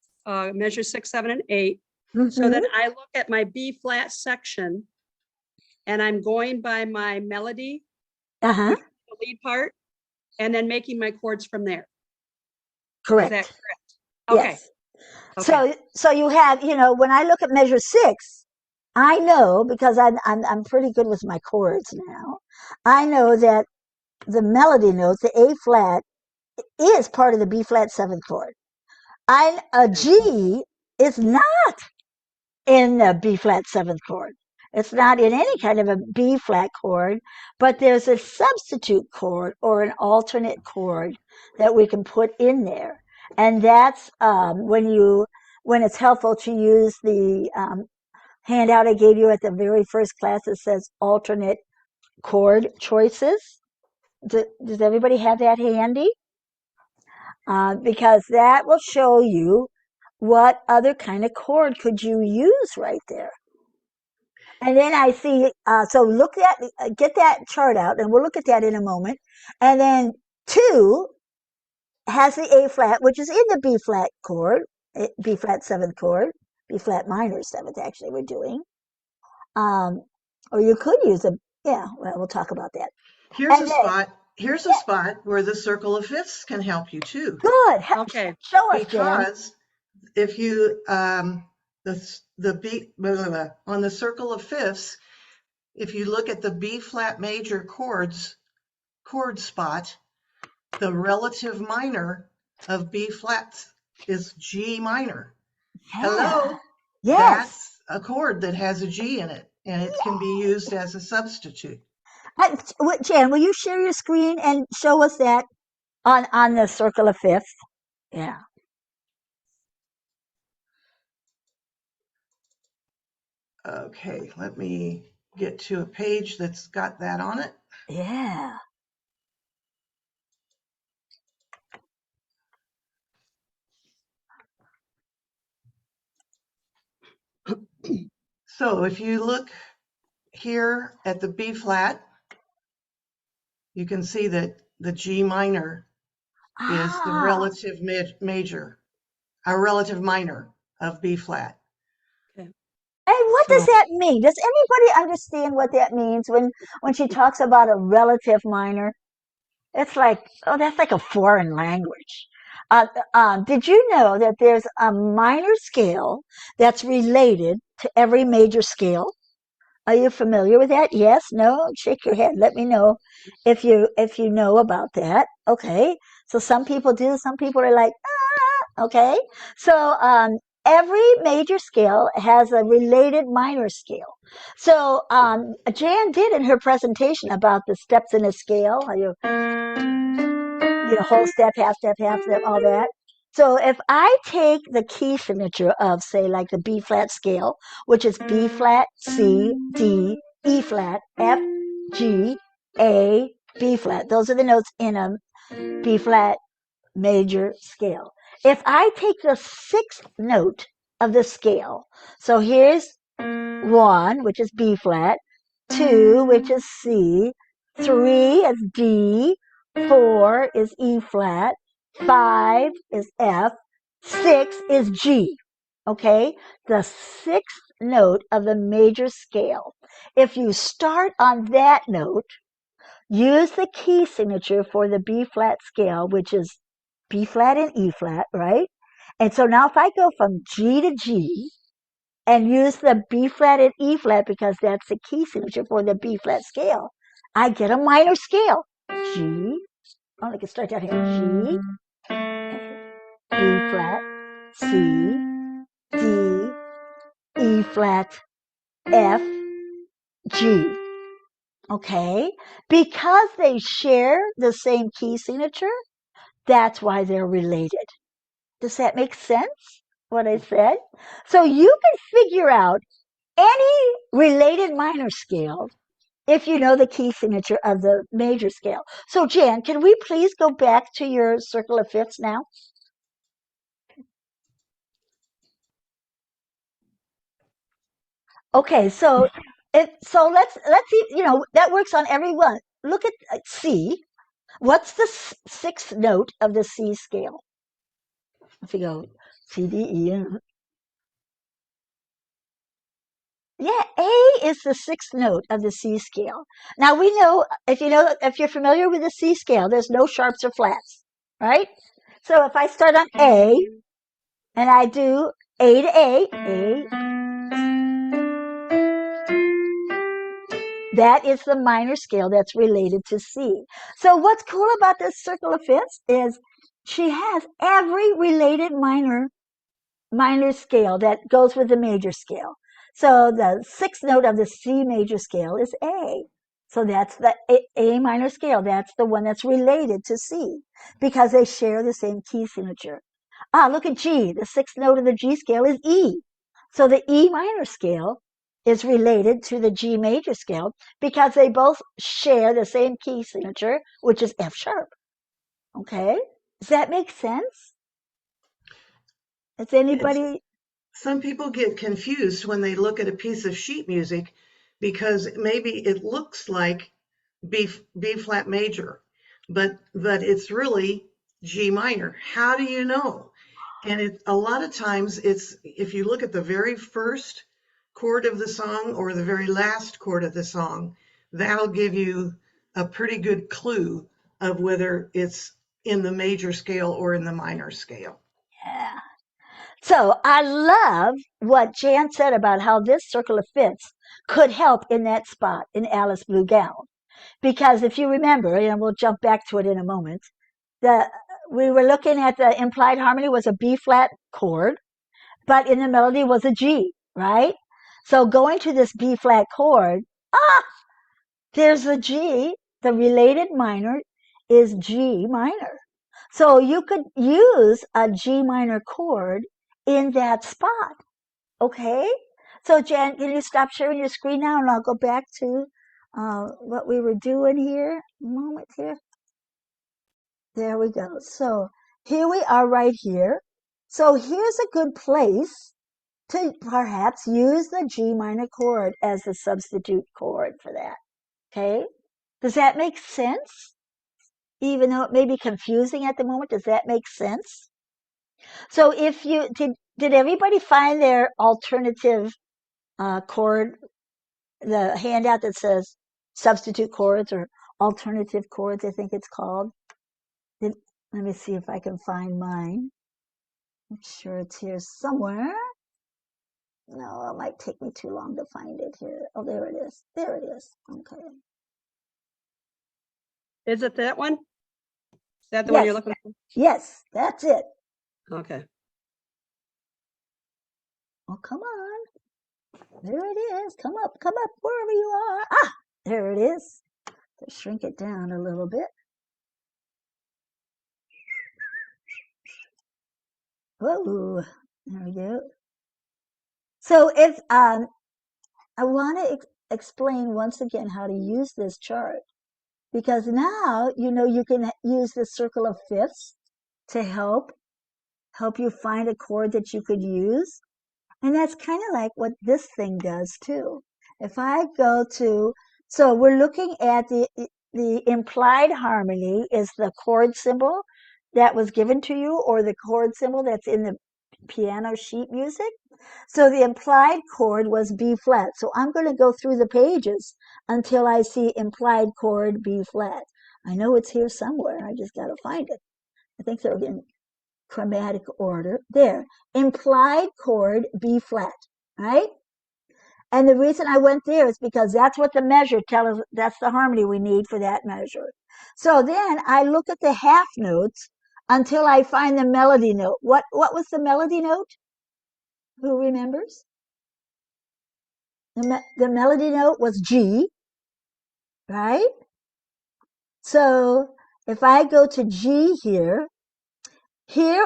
measure 6, 7, and 8, Mm-hmm. so then I look at my B flat section and I'm going by my melody, Uh-huh. which is the lead part, and then making my chords from there. Correct. Is that correct? Okay. Yes. Okay. So you have, when I look at measure 6, I know, because I'm pretty good with my chords now. I know that the melody notes, the A flat, is part of the B flat 7th chord. A G is not in the B flat 7th chord. It's not in any kind of a B flat chord, but there's a substitute chord or an alternate chord that we can put in there. And that's when it's helpful to use the handout I gave you at the very first class that says alternate chord choices. Does everybody have that handy? Because that will show you what other kind of chord could you use right there. And then I see, so get that chart out, and we'll look at that in a moment. And then 2 has the A flat, which is in the B flat chord, B flat 7th chord, B flat minor 7th, actually, we're doing. Or you could use well, we'll talk about that. Here's And a then- spot. Here's a spot where the circle of fifths can help you too. Good. Okay. Show us, Jan. Because if you the B blah, blah, blah, on the circle of fifths, if you look at the B flat major chord spot, the relative minor of B flat is G minor. Hello, Yes. that's a chord that has a G in it, and it can be used as a substitute. Jan, will you share your screen and show us that on the circle of fifths? Yeah. Okay, let me get to a page that's got that on it. Yeah. So if you look here at the B flat, you can see that the G minor is the relative major, a relative minor of B flat. And what does So- that mean? Does anybody understand what that means when she talks about a relative minor? It's like, oh, that's like a foreign language. Did you know that there's a minor scale that's related to every major scale? Are you familiar with that? Yes, no? Shake your head. Let me know if you know about that. Okay. So some people do, some people are like, okay. So every major scale has a related minor scale. So Jan did in her presentation about the steps in a scale, how you whole step, half step, all that. So if I take the key signature of, say, like the B flat scale, which is B flat, C, D, E flat, F, G, A, B flat. Those are the notes in a B flat major scale. If I take the 6th note of the scale, so here's 1, which is B flat, 2, which is C, 3 is D, 4 is E flat, 5 is F, 6 is G. Okay, the 6th note of the major scale. If you start on that note, use the key signature for the B flat scale, which is B flat and E flat, right? And so now if I go from G to G and use the B flat and E flat because that's the key signature for the B flat scale, I get a minor scale. G, oh, I can start down here. G, B flat, C, D, E flat, F, G. Okay? Because they share the same key signature, that's why they're related. Does that make sense, what I said? So you can figure out any related minor scale if you know the key signature of the major scale. So Jan, can we please go back to your circle of fifths now? Okay, so let's see, that works on every one. Look at C. What's the 6th note of the C scale? If you go C, D, E, yeah, A is the 6th note of the C scale. Now we know if you're familiar with the C scale, there's no sharps or flats, right? So if I start on A and I do A to A, that is the minor scale that's related to C. So what's cool about this circle of fifths is she has every related minor scale that goes with the major scale. So the 6th note of the C major scale is A. So that's the A minor scale. That's the one that's related to C because they share the same key signature. Look at G. The 6th note of the G scale is E. So the E minor scale is related to the G major scale because they both share the same key signature, which is F sharp. Okay? Does that make sense? Does anybody? Some people get confused when they look at a piece of sheet music because maybe it looks like B flat major, but it's really G minor. How do you know? And a lot of times it's, if you look at the very first chord of the song or the very last chord of the song, that'll give you a pretty good clue of whether it's in the major scale or in the minor scale. Yeah. So I love what Jan said about how this circle of fifths could help in that spot in Alice Blue Gown. Because if you remember, and we'll jump back to it in a moment, we were looking at the implied harmony was a B flat chord, but in the melody was a G, right? So going to this B flat chord, there's a G, the related minor is G minor. So you could use a G minor chord in that spot. Okay? So Jan, can you stop sharing your screen now and I'll go back to what we were doing here? A moment here. There we go. So here we are right here. So here's a good place to perhaps use the G minor chord as the substitute chord for that. Okay? Does that make sense? Even though it may be confusing at the moment, does that make sense? So if you did everybody find their alternative chord, the handout that says substitute chords or alternative chords, I think it's called? Let me see if I can find mine. I'm sure it's here somewhere. No, it might take me too long to find it here. Oh, there it is. There it is. Okay. Is it that one? Is that the one you're looking for? Yes, that's it. Okay. Oh, come on. There it is. Come up, wherever you are. There it is. Let's shrink it down a little bit. Whoa, there we go. So if I want to explain once again how to use this chart, because now you can use the circle of fifths to help you find a chord that you could use. And that's kind of like what this thing does too. If I go to, so we're looking at the implied harmony is the chord symbol that was given to you or the chord symbol that's in the piano sheet music. So the implied chord was B flat. So I'm going to go through the pages until I see implied chord B flat. I know it's here somewhere. I just got to find it. I think they're in chromatic order. There, implied chord B flat, right? And the reason I went there is because that's what the measure tells us, that's the harmony we need for that measure. So then I look at the half notes until I find the melody note. What was the melody note? Who remembers? The melody note was G, right? So if I go to G here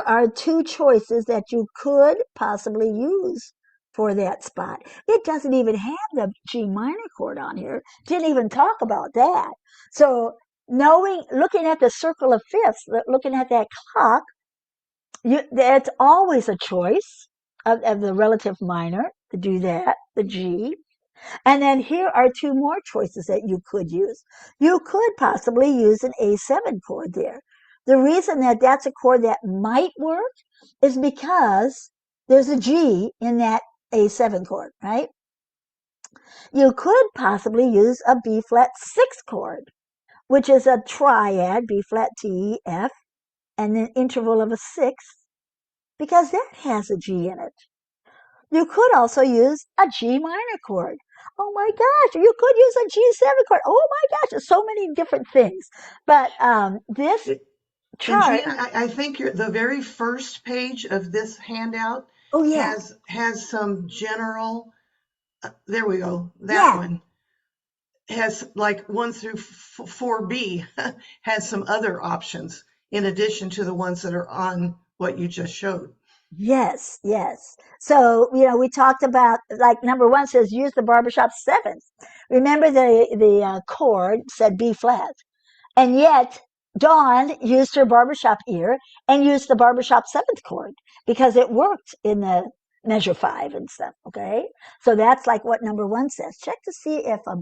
are two choices that you could possibly use for that spot. It doesn't even have the G minor chord on here. Didn't even talk about that. So looking at the circle of fifths, looking at that clock, that's always a choice of the relative minor to do that, the G. And then here are two more choices that you could use. You could possibly use an A7 chord there. The reason that that's a chord that might work is because there's a G in that A7 chord, right? You could possibly use a B flat 6 chord, which is a triad, B flat T, F, and an interval of a sixth, because that has a G in it. You could also use a G minor chord. Oh my gosh, you could use a G7 chord. Oh my gosh, there's so many different things. But this chart. And Gina, I think the very first page of this handout has some general, there we go, that one has like 1 through 4B has some other options in addition to the ones that are on what you just showed. Yes, yes. So, we talked about, like, number one says use the barbershop seventh. Remember the chord said B flat. And yet Dawn used her barbershop ear and used the barbershop seventh chord because it worked in the measure five and stuff. Okay. So that's like what number one says. Check to see if a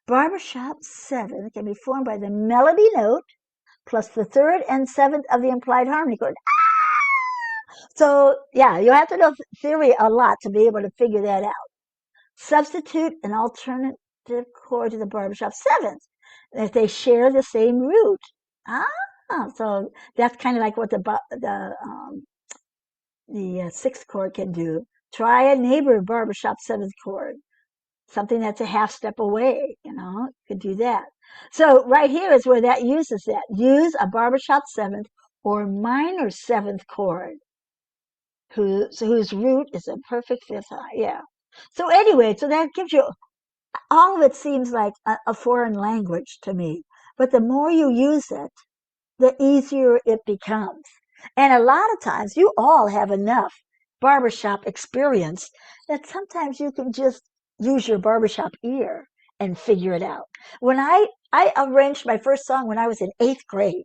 barbershop seventh can be formed by the melody note plus the third and seventh of the implied harmony chord. So yeah, you have to know theory a lot to be able to figure that out. Substitute an alternative chord to the barbershop seventh if they share the same root. So that's kind of like what the sixth chord can do. Try a neighbor barbershop seventh chord, something that's a half step away. Could do that. So right here is where that uses that. Use a barbershop seventh or minor seventh chord whose root is a perfect fifth high. Yeah. So anyway, so that gives you, all of it seems like a foreign language to me, but the more you use it, the easier it becomes. And a lot of times you all have enough barbershop experience that sometimes you can just use your barbershop ear and figure it out. When I arranged my first song when I was in 8th grade,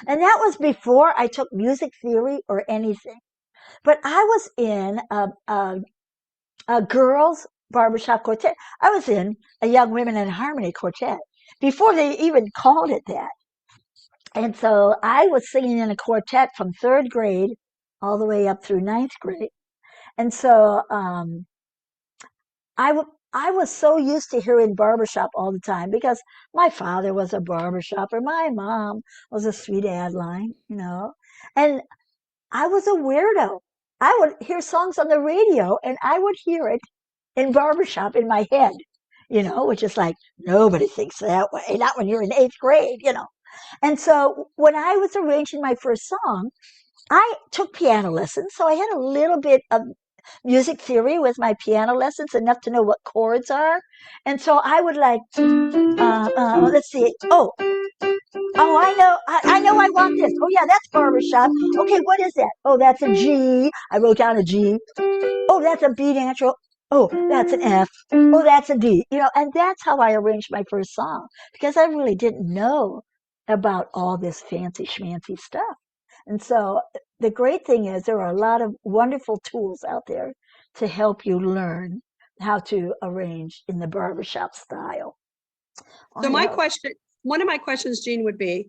and that was before I took music theory or anything. But I was in a girls' barbershop quartet. I was in a Young Women in Harmony quartet before they even called it that. And so I was singing in a quartet from 3rd grade all the way up through 9th grade. And so I was so used to hearing barbershop all the time because my father was a barbershopper. My mom was a sweet Adeline. And I was a weirdo. I would hear songs on the radio and I would hear it in barbershop in my head, which is like, nobody thinks that way, not when you're in 8th grade. And so when I was arranging my first song, I took piano lessons. So I had a little bit of music theory with my piano lessons, enough to know what chords are. And so I would like, let's see. Oh, I know I want this. Oh, yeah, that's barbershop. Okay, what is that? Oh, that's a G. I wrote down a G. Oh, that's a B natural. Oh, that's an F. Oh, that's a D. And that's how I arranged my first song because I really didn't know about all this fancy schmancy stuff. And so the great thing is there are a lot of wonderful tools out there to help you learn how to arrange in the barbershop style. So my question, one of my questions, Jean, would be,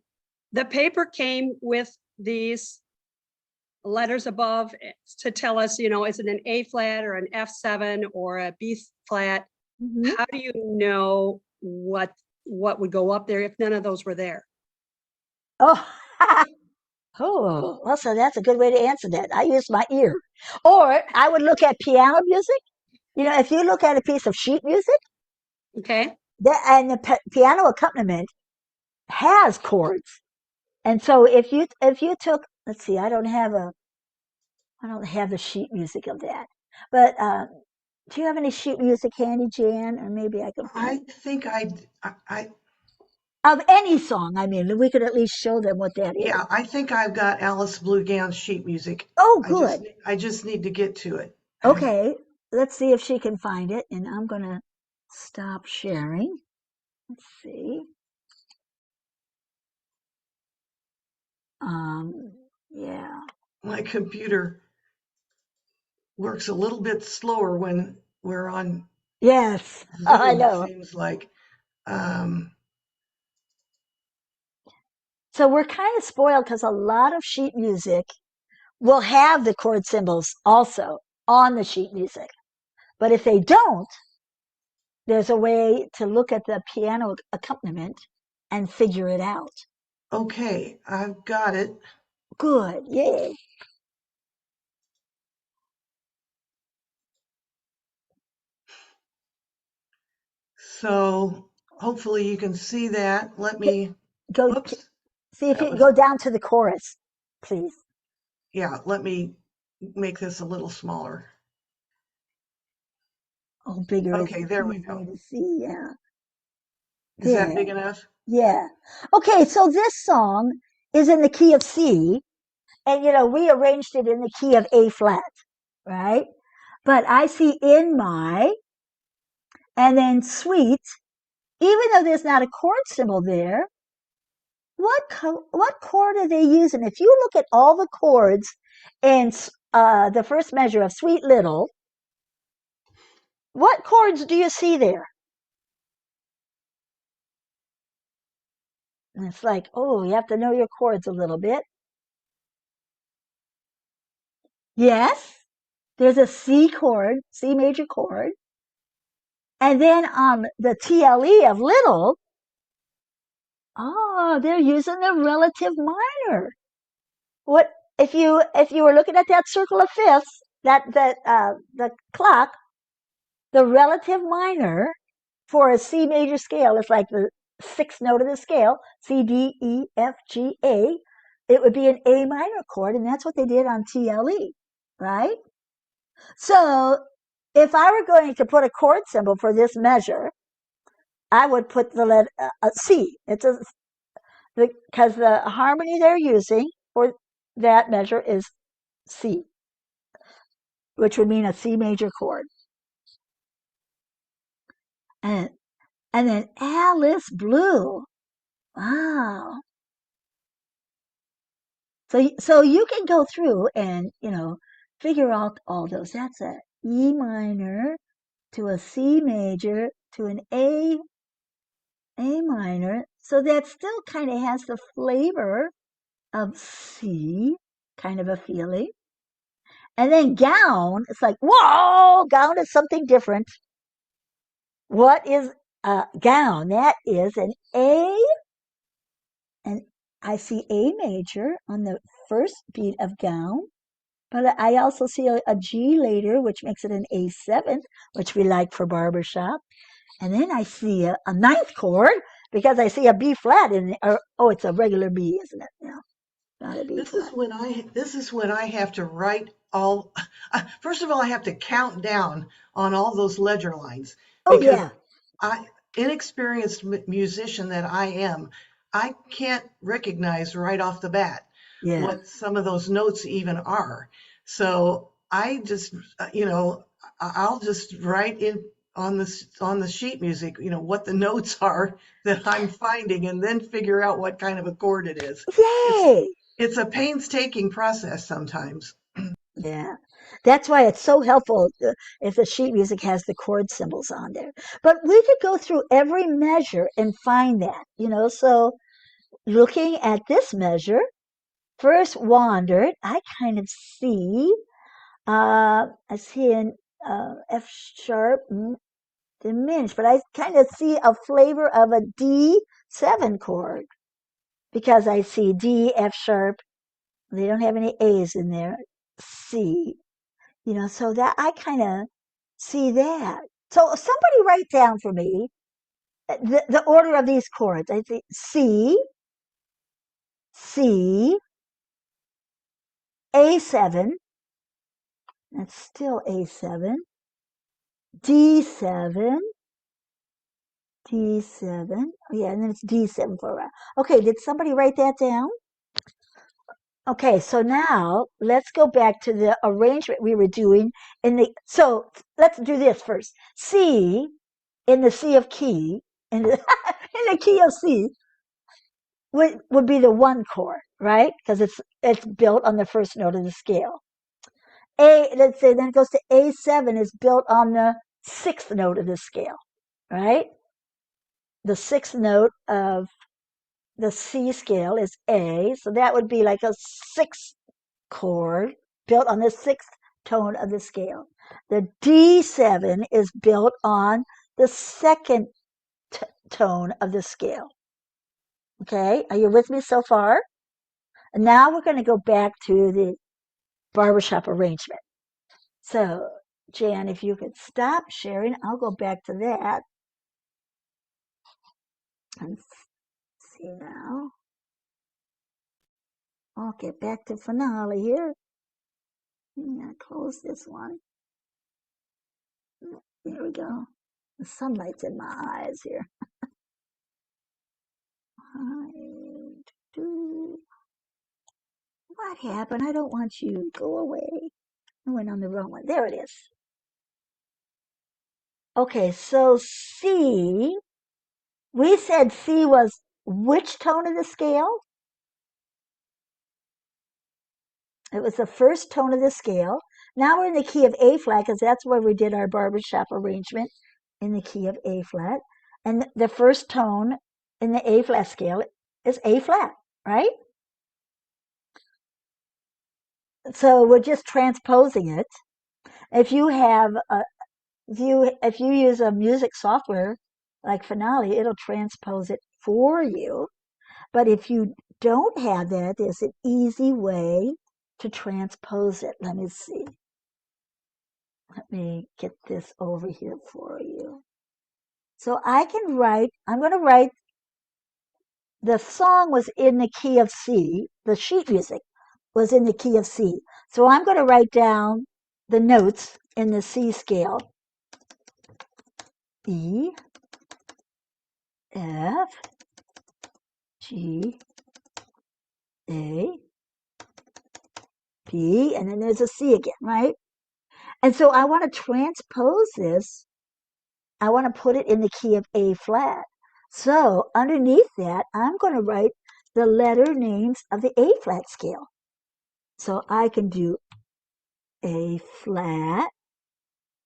the paper came with these letters above to tell us, is it an A flat or an F7 or a B flat? Mhm. How do you know what would go up there if none of those were there? Oh, oh, well, so that's a good way to answer that. I use my ear. Or I would look at piano music. If you look at a piece of sheet music, Okay. and the piano accompaniment has chords. And so if you took, let's see, I don't have the sheet music of that. But do you have any sheet music handy, Jan? Or maybe I could I find think of any song. I mean, we could at least show them what that is. yeah, I think I've got Alice Blue Gown sheet music. Oh, good. I just need to get to it. Okay, let's see if she can find it. And I'm going to stop sharing. Let's see. Yeah. My computer works a little bit slower when we're on Yes, Zoom, I it know. seems like. So we're kind of spoiled because a lot of sheet music will have the chord symbols also on the sheet music. But if they don't, there's a way to look at the piano accompaniment and figure it out. Okay, I've got it. Good, yay. So hopefully you can see that. Let me, Go whoops. see if That you was, go down to the chorus, please. yeah, let me make this a little smaller. Oh, bigger is Okay, there we easier go. to see. Yeah. Is that big There. enough? Yeah. Okay, so this song is in the key of C, and we arranged it in the key of A flat, right? But I see in my, and then suite, even though there's not a chord symbol there, what chord are they using? If you look at all the chords in the first measure of Sweet Little, what chords do you see there? And it's like, oh, you have to know your chords a little bit. Yes, there's a C chord, C major chord. And then on the TLE of little, oh, they're using the relative minor. What if you were looking at that circle of fifths, the clock, the relative minor for a C major scale is like the sixth note of the scale, C, D, E, F, G, A. It would be an A minor chord, and that's what they did on TLE, right? So if I were going to put a chord symbol for this measure, I would put the letter C. Because the harmony they're using for that measure is C, which would mean a C major chord. And then Alice Blue. Wow. So you can go through and, figure out all those. That's a E minor to a C major to an A minor. So that still kind of has the flavor of C, kind of a feeling. And then gown, it's like, whoa, gown is something different. What is a gown? That is an A, and I see A major on the first beat of gown. But I also see a G later, which makes it an A7, which we like for barbershop. And then I see a ninth chord because I see a B flat in there. Oh, it's a regular B, isn't it? No, not a B This flat. is when I have to write all. First of all, I have to count down on all those ledger lines. Oh, Because yeah. inexperienced musician that I am, I can't recognize right off the bat Yeah. what some of those notes even are. So I just, I'll just write in on the sheet music, what the notes are that I'm finding, and then figure out what kind of a chord it is. Yay. It's a painstaking process sometimes. Yeah. That's why it's so helpful if the sheet music has the chord symbols on there. But we could go through every measure and find that, So looking at this measure, first wandered, I kind of see, I see an F sharp diminished, but I kind of see a flavor of a D7 chord because I see D, F sharp. They don't have any A's in there. C, so that I kind of see that. So somebody write down for me the order of these chords. I think C, C, A7. That's still A7. D7, D7. Oh, yeah, and then it's D7 for a while. Okay, did somebody write that down? Okay, so now let's go back to the arrangement we were doing so let's do this first. C in the C of key, in the, in the key of C would be the one chord, right? Because it's built on the first note of the scale. Let's say then it goes to A7 is built on the sixth note of the scale, right? The sixth note of the C scale is A, so that would be like a sixth chord built on the sixth tone of the scale. The D7 is built on the second tone of the scale. Okay, are you with me so far? And now we're going to go back to the barbershop arrangement. So, Jan, if you could stop sharing, I'll go back to that. And see now. I'll get back to finale here. I'm going to close this one. There we go. The sunlight's in my eyes here. What happened? I don't want you. Go away. I went on the wrong one. There it is. Okay, so C, we said C was which tone of the scale? It was the first tone of the scale. Now we're in the key of A flat because that's where we did our barbershop arrangement, in the key of A flat. And the first tone in the A flat scale is A flat, right? So we're just transposing it. If you have if you use a music software like Finale, it'll transpose it for you. But if you don't have that, there's an easy way to transpose it. Let me see. Let me get this over here for you. So I'm going to write, the song was in the key of C, the sheet music was in the key of C. So I'm going to write down the notes in the C scale. E, F, G, A, P, and then there's a C again, right? And so I want to transpose this. I want to put it in the key of A flat. So underneath that, I'm going to write the letter names of the A flat scale. So I can do A flat,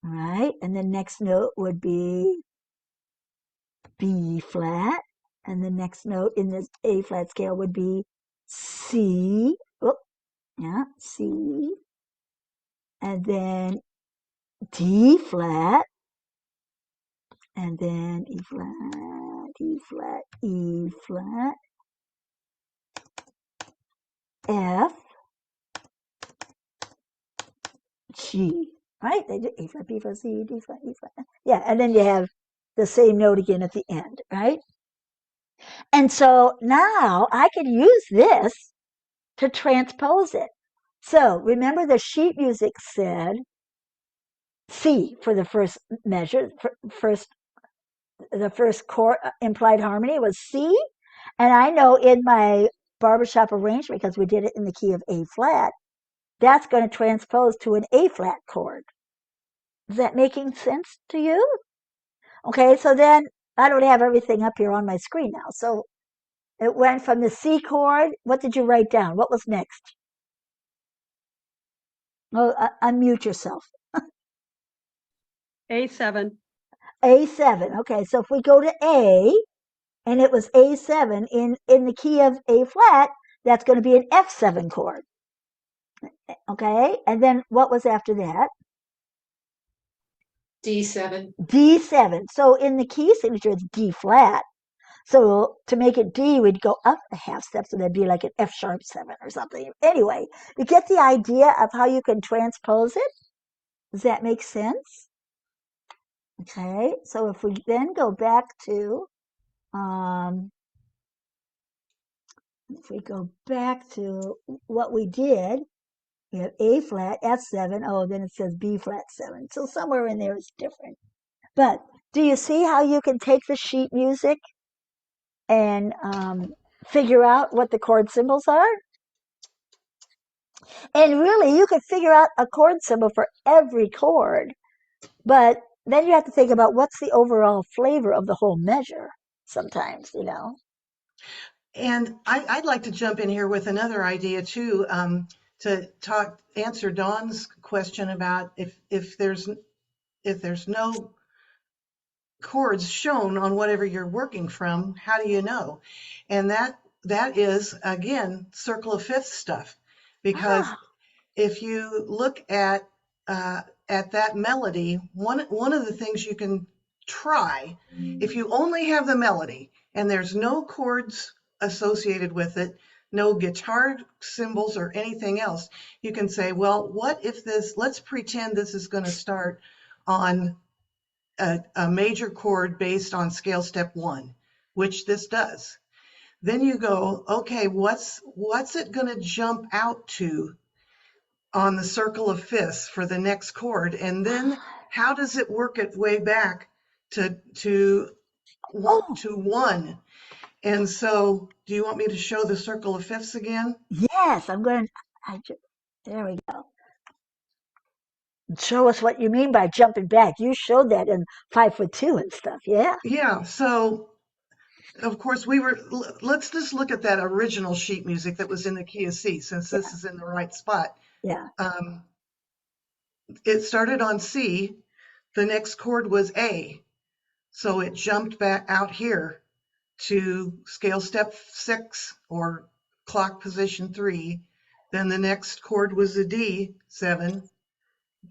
right? And the next note would be B flat. And the next note in this A flat scale would be C. Oh, yeah, C. And then D flat. And then E flat, E flat, E flat, F, G, right? They do A flat, B flat, C, D flat, E flat. Yeah, and then you have the same note again at the end, right? And so now I can use this to transpose it. So remember the sheet music said C for the first measure, the first chord implied harmony was C. And I know in my barbershop arrangement, because we did it in the key of A flat, that's going to transpose to an A flat chord. Is that making sense to you? Okay, so then I don't have everything up here on my screen now. So it went from the C chord. What did you write down? What was next? Oh, unmute yourself. A7. A7. Okay, so if we go to A, and it was A7 in the key of A flat, that's going to be an F7 chord. Okay, and then what was after that? D7. D7. So in the key signature, it's D flat. So to make it D, we'd go up a half step, so that'd be like an F sharp 7 or something. Anyway, you get the idea of how you can transpose it? Does that make sense? Okay, so if we then go back to, if we go back to what we did, we have A flat, F7, oh, then it says B flat 7. So somewhere in there is different. But do you see how you can take the sheet music and figure out what the chord symbols are? And really, you could figure out a chord symbol for every chord, but then you have to think about what's the overall flavor of the whole measure sometimes, you know. And I'd like to jump in here with another idea too, to answer Dawn's question about if there's no chords shown on whatever you're working from, how do you know? And that is again circle of fifths stuff, because if you look at that melody, one of the things you can try, if you only have the melody and there's no chords associated with it, no guitar symbols or anything else, you can say, well, what if let's pretend this is going to start on a major chord based on scale step 1, which this does. Then you go, okay, what's it going to jump out to on the circle of fifths for the next chord? And then how does it work its way back to 1? And so do you want me to show the circle of fifths again? Yes, I'm going to, There we go. Show us what you mean by jumping back. You showed that in 5'2" and stuff. Yeah. Yeah, so of course let's just look at that original sheet music that was in the key of C, since this is in the right spot. Yeah. It started on C, the next chord was A. So it jumped back out here to scale step 6 or clock position 3. Then the next chord was a D, 7.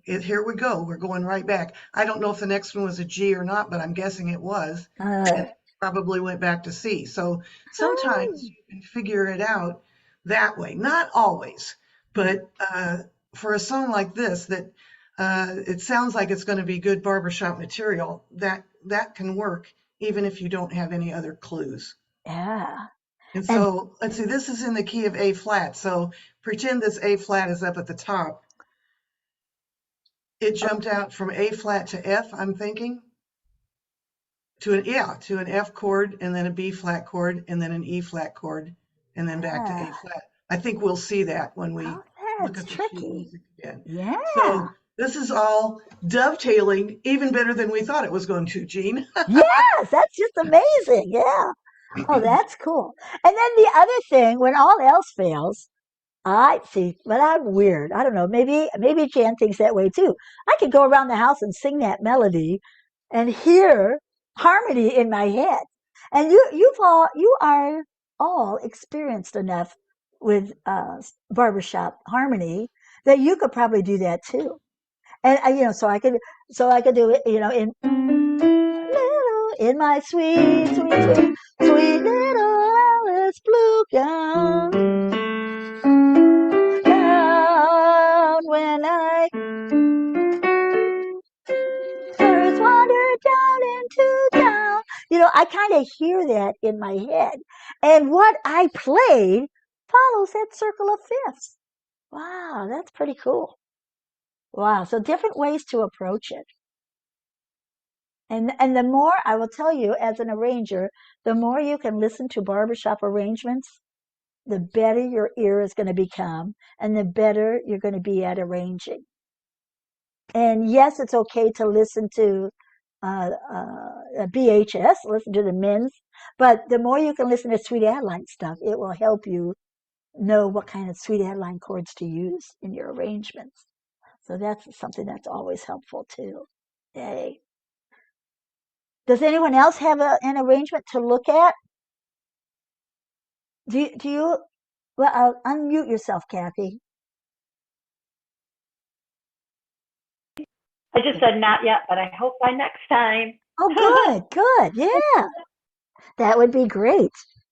Here we go. We're going right back. I don't know if the next one was a G or not, but I'm guessing it was. And probably went back to C. So sometimes you can figure it out that way. Not always, but for a song like this that it sounds like it's going to be good barbershop material, that can work even if you don't have any other clues. Yeah. And so let's see, this is in the key of A flat. So pretend this A flat is up at the top. It jumped out from A flat to F, I'm thinking. To an F chord, and then a B flat chord, and then an E flat chord, and then back to A flat. I think we'll see that when we look at the sheet music again. Yeah. So this is all dovetailing even better than we thought it was going to, Jean. Yes, that's just amazing. Yeah. Oh, that's cool. And then the other thing, when all else fails, I see, but I'm weird. I don't know. Maybe Jan thinks that way too. I could go around the house and sing that melody and hear harmony in my head. And you are all experienced enough with barbershop harmony that you could probably do that too. And so I could do it, in my sweet, sweet, sweet, sweet little Alice blue gown. Down when I first wandered down into town. I kind of hear that in my head. And what I played follows that circle of fifths. Wow, that's pretty cool. Wow, so different ways to approach it. And the more, I will tell you, as an arranger, the more you can listen to barbershop arrangements, the better your ear is going to become, and the better you're going to be at arranging. And yes, it's okay to listen to BHS, listen to the Minns, but the more you can listen to Sweet Adeline stuff, it will help you know what kind of Sweet Adeline chords to use in your arrangements. So that's something that's always helpful too. Yay. Does anyone else have an arrangement to look at? Do you? Well, unmute yourself, Kathy. I just said not yet, but I hope by next time. Oh, good. Yeah. That would be great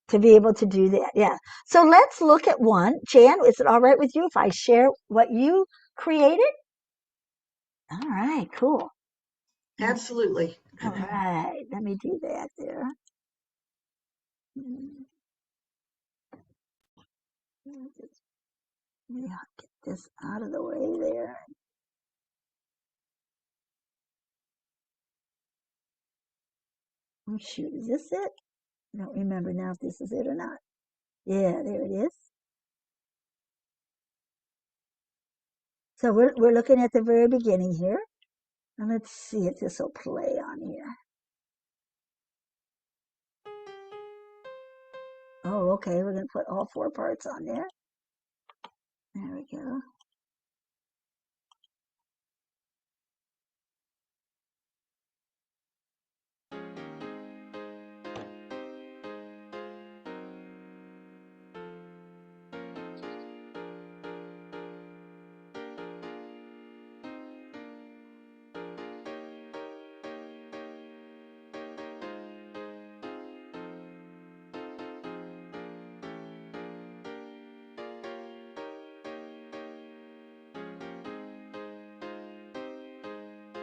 to be able to do that. Yeah. So let's look at one. Jan, is it all right with you if I share what you created? All right, cool. Absolutely. All right, let me do that there. Maybe I'll get this out of the way there. Oh, shoot, is this it? I don't remember now if this is it or not. Yeah, there it is. So we're looking at the very beginning here. And let's see if this will play on here. Oh, okay, we're going to put all 4 parts on there. There we go.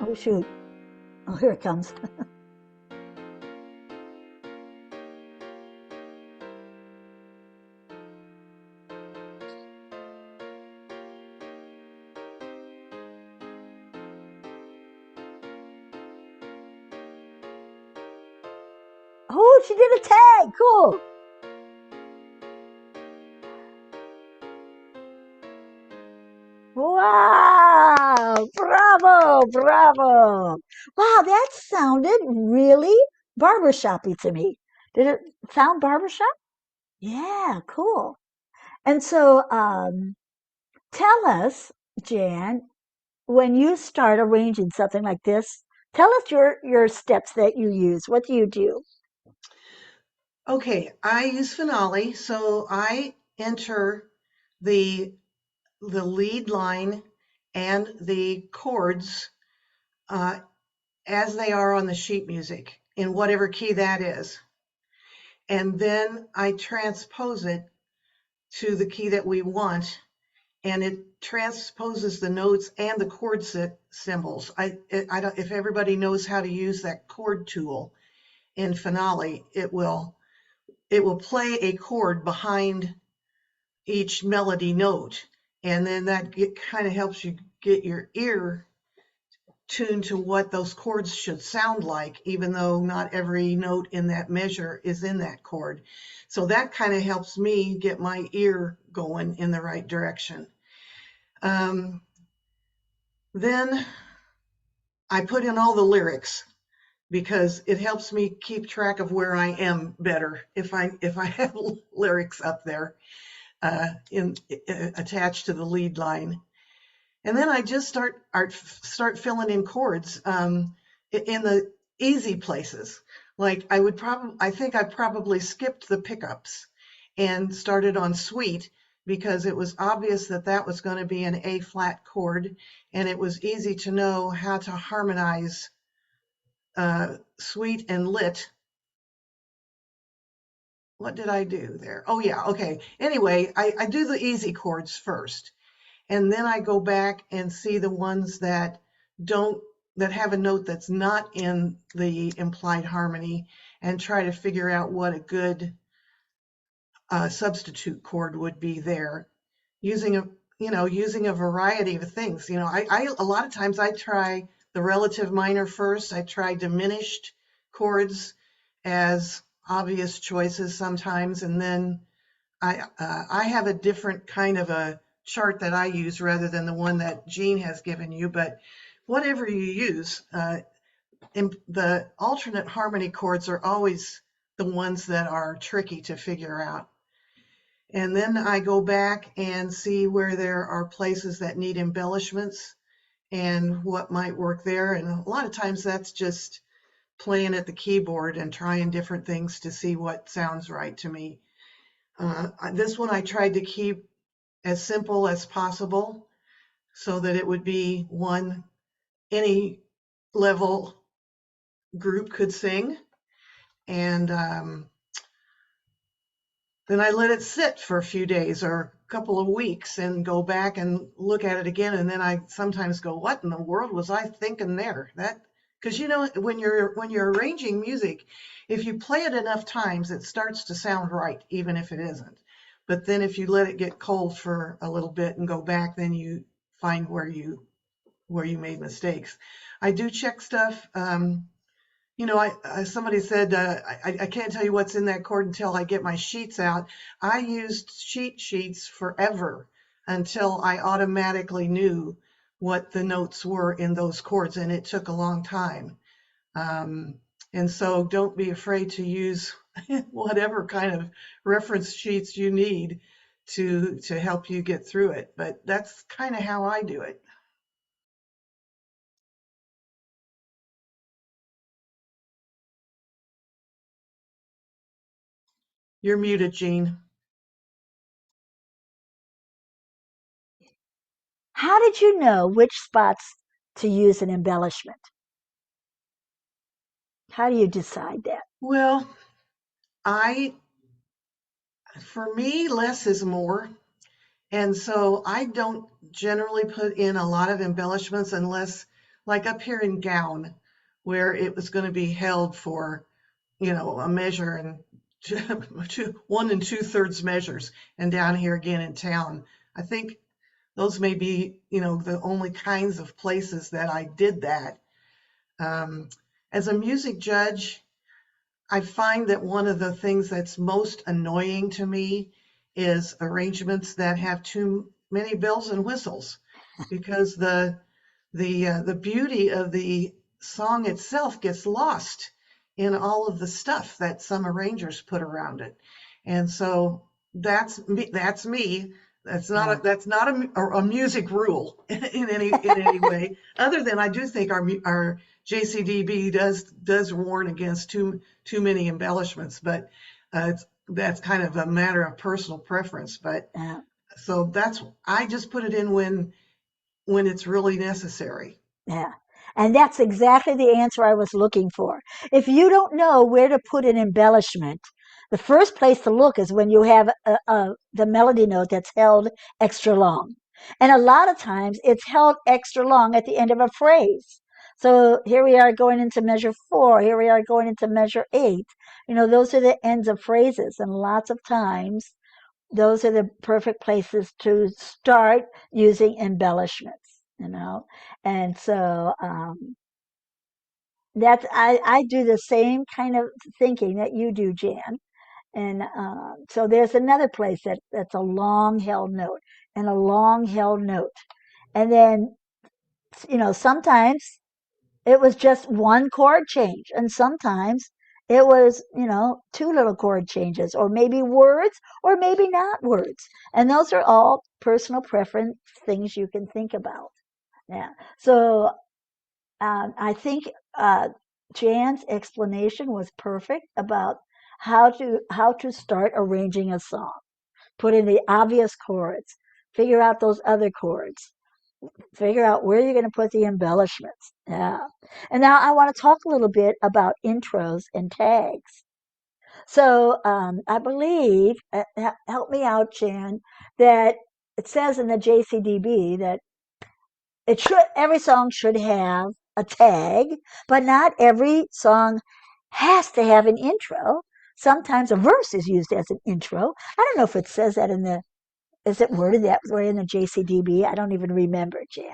Oh, shoot. Oh, here it comes. Oh, she did a tag. Cool. Wow! Bravo! Bravo! Wow, that sounded really barbershoppy to me. Did it sound barbershop? Yeah, cool. And so, tell us, Jan, when you start arranging something like this, tell us your steps that you use. What do you do? Okay, I use Finale, so I enter the lead line and the chords uh, as they are on the sheet music in whatever key that is. And then I transpose it to the key that we want, and it transposes the notes and the chord symbols. I don't, if everybody knows how to use that chord tool in Finale, it will play a chord behind each melody note, and then that kind of helps you get your ear tuned to what those chords should sound like, even though not every note in that measure is in that chord. So that kind of helps me get my ear going in the right direction. Then I put in all the lyrics because it helps me keep track of where I am better if I have lyrics up there attached to the lead line. And then I just start filling in chords in the easy places. Like I think I probably skipped the pickups and started on Sweet because it was obvious that that was going to be an A flat chord, and it was easy to know how to harmonize Sweet and Lit. What did I do there? Oh yeah, okay. Anyway, I do the easy chords first. And then I go back and see the ones that have a note that's not in the implied harmony and try to figure out what a good substitute chord would be there, using a variety of things. I a lot of times I try the relative minor first. I try diminished chords as obvious choices sometimes, and then I have a different kind of a chart that I use rather than the one that Jean has given you, but whatever you use, the alternate harmony chords are always the ones that are tricky to figure out. And then I go back and see where there are places that need embellishments and what might work there. And a lot of times that's just playing at the keyboard and trying different things to see what sounds right to me. This one I tried to keep as simple as possible so that it would be one any level group could sing. And then I let it sit for a few days or a couple of weeks and go back and look at it again. And then I sometimes go, what in the world was I thinking there? Because when you're arranging music, if you play it enough times, it starts to sound right, even if it isn't. But then if you let it get cold for a little bit and go back, then you find where you made mistakes. I do check stuff. Somebody said, I can't tell you what's in that chord until I get my sheets out. I used sheets forever until I automatically knew what the notes were in those chords, and it took a long time. And so don't be afraid to use whatever kind of reference sheets you need to help you get through it. But that's kind of how I do it. You're muted, Jean. How did you know which spots to use an embellishment? How do you decide that? Well, for me, less is more. And so I don't generally put in a lot of embellishments unless, like up here in Gown, where it was going to be held for, a measure and 1 2/3 measures, and down here again in town. I think those may be, the only kinds of places that I did that. As a music judge, I find that one of the things that's most annoying to me is arrangements that have too many bells and whistles. because the beauty of the song itself gets lost in all of the stuff that some arrangers put around it. And so that's me. That's me. That's not a music rule in any way. Other than I do think our JCDB does warn against too many embellishments, but that's kind of a matter of personal preference. But Yeah. so I just put it in when it's really necessary. Yeah. And that's exactly the answer I was looking for. If you don't know where to put an embellishment, the first place to look is when you have the melody note that's held extra long. And a lot of times it's held extra long at the end of a phrase. So here we are going into measure 4. Here we are going into measure 8. Those are the ends of phrases. And lots of times those are the perfect places to start using embellishments. And so that's I do the same kind of thinking that you do, Jan. And so there's another place that's a long held note and a long held note. And then, sometimes it was just one chord change, and sometimes it was, two little chord changes, or maybe words, or maybe not words. And those are all personal preference things you can think about. Yeah. So I think Jan's explanation was perfect about how to start arranging a song. Put in the obvious chords, figure out those other chords, figure out where you're going to put the embellishments. Yeah. And now I want to talk a little bit about intros and tags. So I believe, help me out, Jan, that it says in the JCDB that every song should have a tag, but not every song has to have an intro. Sometimes a verse is used as an intro. I don't know if it says that is it worded that way in the JCDB? I don't even remember, Jan.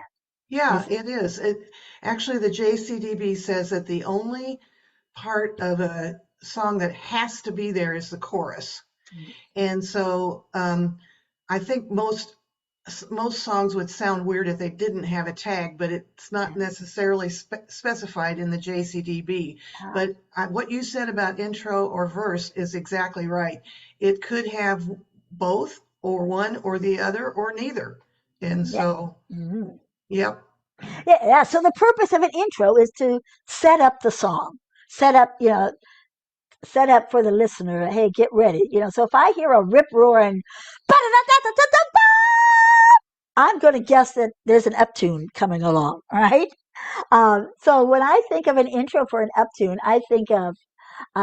Yeah, Is it is. Actually, the JCDB says that the only part of a song that has to be there is the chorus. And so I think most songs would sound weird if they didn't have a tag, but it's not necessarily specified in the JCDB. But what you said about intro or verse is exactly right. It could have both, or one or the other, or neither. And so, Mhm. yep. Yeah. So the purpose of an intro is to set up the song, set up for the listener. Hey, get ready. So if I hear a rip roaring, I'm going to guess that there's an uptune coming along, right? So when I think of an intro for an uptune, I think of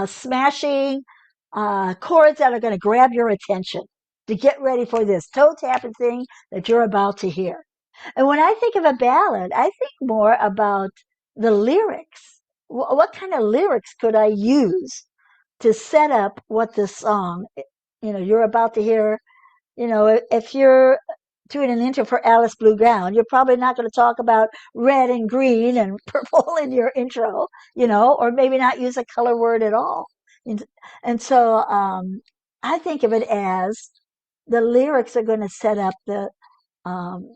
smashing chords that are going to grab your attention to get ready for this toe tapping thing that you're about to hear. And when I think of a ballad, I think more about the lyrics. What kind of lyrics could I use to set up what this song, you're about to hear? If you're doing an intro for Alice Blue Gown, you're probably not going to talk about red and green and purple in your intro, or maybe not use a color word at all. And so I think of it as the lyrics are going to um,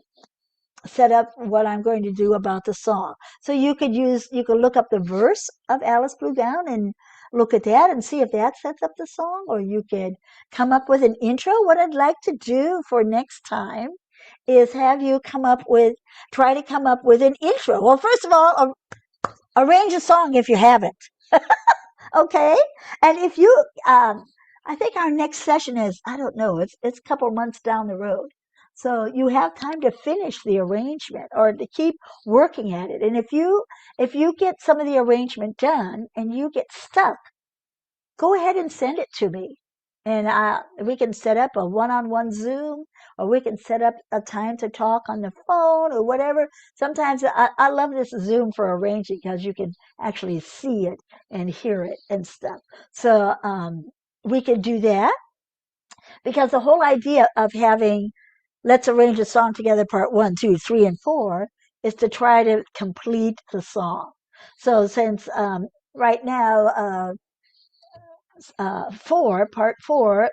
set up what I'm going to do about the song. So you could look up the verse of Alice Blue Gown and look at that and see if that sets up the song, or you could come up with an intro. What I'd like to do for next time is have you try to come up with an intro. Well, first of all, arrange a song if you haven't. Okay. And if you, I think our next session is, I don't know, it's a couple months down the road. So you have time to finish the arrangement or to keep working at it. And if you get some of the arrangement done and you get stuck, go ahead and send it to me. And we can set up a one-on-one Zoom, or we can set up a time to talk on the phone or whatever. Sometimes I love this Zoom for arranging because you can actually see it and hear it and stuff. So we could do that, because the whole idea of having let's arrange a song together part 1, 2, 3, and 4 is to try to complete the song. So since right now, part 4,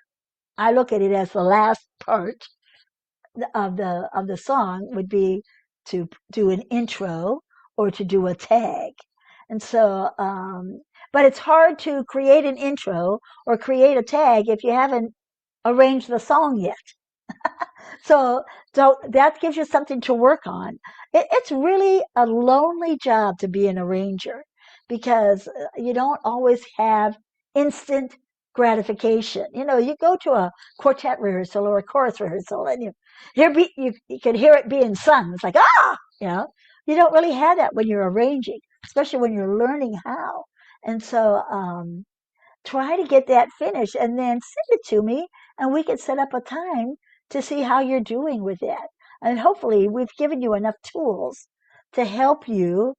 I look at it as the last part of the song would be to do an intro or to do a tag. And so, but it's hard to create an intro or create a tag if you haven't arranged the song yet. So that gives you something to work on. It's really a lonely job to be an arranger because you don't always have instant gratification. You know, you go to a quartet rehearsal or a chorus rehearsal and you can hear it being sung. It's like, you know, you don't really have that when you're arranging, especially when you're learning how. And so, try to get that finished and then send it to me and we can set up a time to see how you're doing with that. And hopefully we've given you enough tools to help you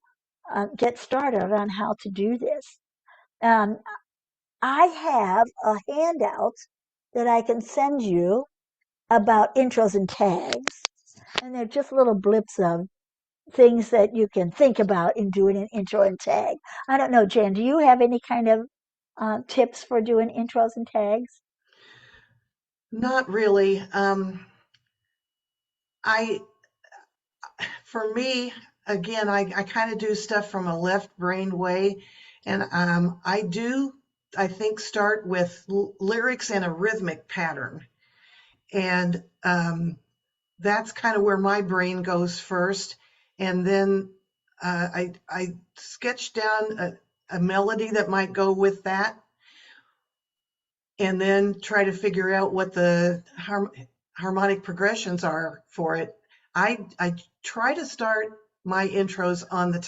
get started on how to do this. I have a handout that I can send you about intros and tags. And they're just little blips of things that you can think about in doing an intro and tag. I don't know, Jan, do you have any kind of tips for doing intros and tags? Not really. For me, again, I kind of do stuff from a left brain way. And I think, start with lyrics and a rhythmic pattern. And that's kind of where my brain goes first. And then I sketch down a melody that might go with that. And then try to figure out what the harmonic progressions are for it. I try to start my intros on the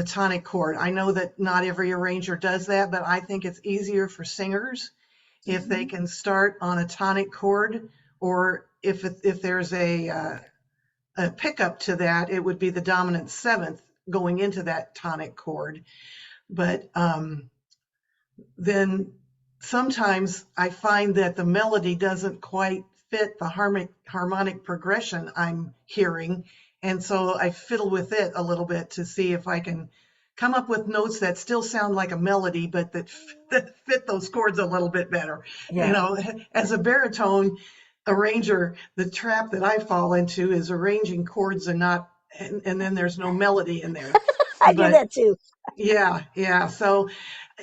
tonic chord. I know that not every arranger does that, but I think it's easier for singers if they can start on a tonic chord, or if there's a pickup to that, it would be the dominant seventh going into that tonic chord. But then sometimes I find that the melody doesn't quite fit the harmonic progression I'm hearing. And so I fiddle with it a little bit to see if I can come up with notes that still sound like a melody, but that fit those chords a little bit better. Yeah. You know, as a baritone arranger, the trap that I fall into is arranging chords and then there's no melody in there. I do that too. Yeah. So,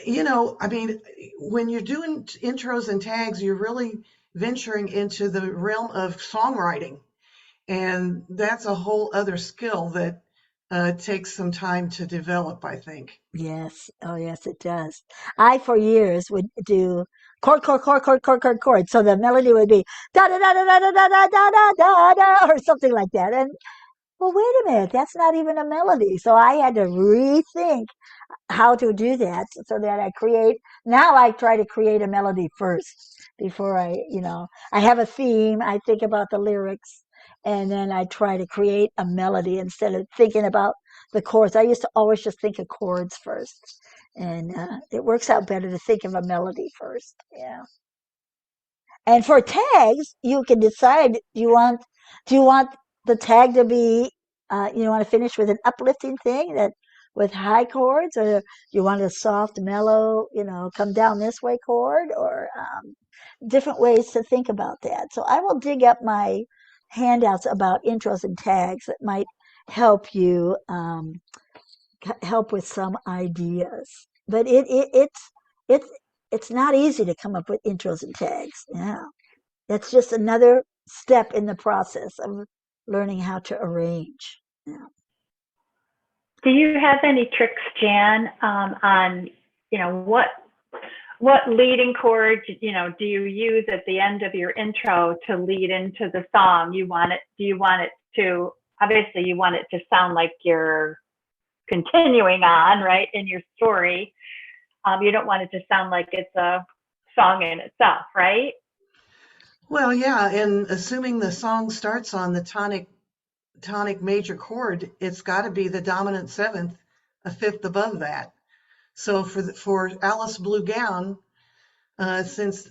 you know, I mean, when you're doing intros and tags, you're really venturing into the realm of songwriting. And that's a whole other skill that takes some time to develop, I think. Yes. Oh, yes, it does. I, for years, would do chord, chord, chord, chord, chord, chord, chord. So the melody would be da da da da da da da da da da da or something like that. And well, wait a minute, that's not even a melody. So I had to rethink how to do that so that now I try to create a melody first before I have a theme. I think about the lyrics and then I try to create a melody instead of thinking about the chords. I used to always just think of chords first, and it works out better to think of a melody first. Yeah. And for tags, you can decide, do you want the tag to be, you want to finish with an uplifting thing with high chords, or you want a soft, mellow, come down this way chord, or different ways to think about that. So I will dig up my handouts about intros and tags that might help you help with some ideas. But it's not easy to come up with intros and tags. Yeah. That's just another step in the process of learning how to arrange. Yeah. Do you have any tricks, Jan, on, what leading chords, do you use at the end of your intro to lead into the song? Do you want it to, obviously you want it to sound like you're continuing on, right, in your story. You don't want it to sound like it's a song in itself, right? Well, yeah, and assuming the song starts on the tonic major chord, it's got to be the dominant seventh, a fifth above that. So for Alice Blue Gown, since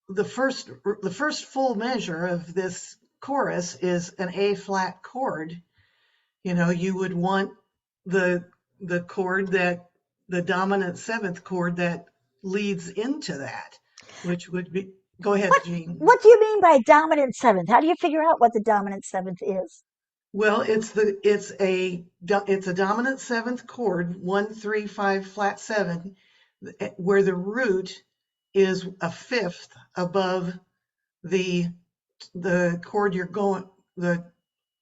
the first full measure of this chorus is an A flat chord, you would want the chord the dominant seventh chord that leads into that, which would be. Go ahead, Jean. What do you mean by dominant seventh? How do you figure out what the dominant seventh is? Well, it's a dominant seventh chord, 1, 3, 5, flat 7, where the root is a fifth above the chord you're going, the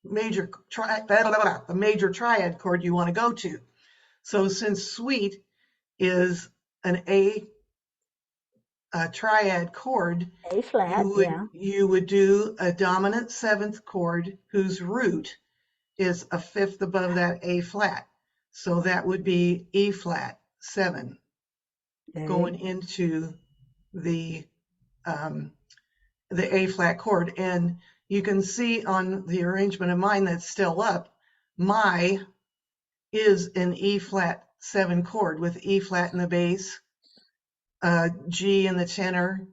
major triad chord you want to go to. So since sweet is an A triad chord, A flat, yeah. you would do a dominant seventh chord whose root is a fifth above that A flat. So that would be E flat 7 going into the A flat chord. And you can see on the arrangement of mine that's still up, my is an E flat 7 chord with E flat in the bass, G in the tenor,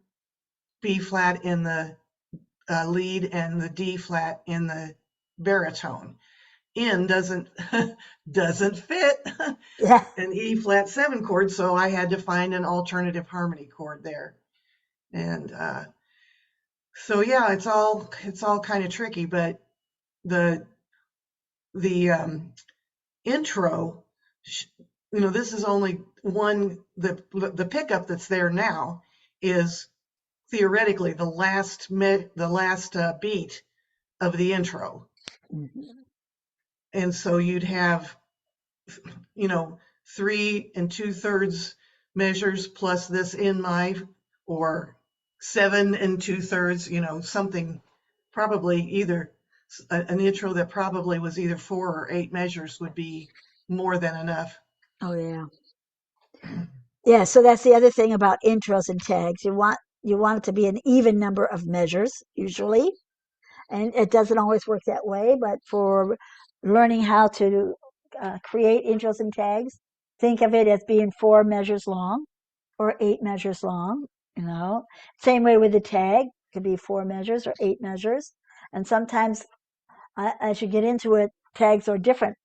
B flat in the lead, and the D flat in the baritone. In doesn't fit Yeah. an E flat 7 chord, so I had to find an alternative harmony chord there. And so yeah, it's all kind of tricky, but the intro, this is only one, the pickup that's there now is theoretically the last beat of the intro. And so you'd have 3 2/3 measures plus this in my, or 7 2/3, something, probably either an intro that probably was either 4 or 8 measures would be more than enough. Oh yeah. Yeah, so that's the other thing about intros and tags. You want it to be an even number of measures usually, and it doesn't always work that way, but for learning how to create intros and tags, think of it as being 4 measures long or 8 measures long, Same way with the tag, it could be 4 measures or 8 measures. And sometimes as you get into it, tags are different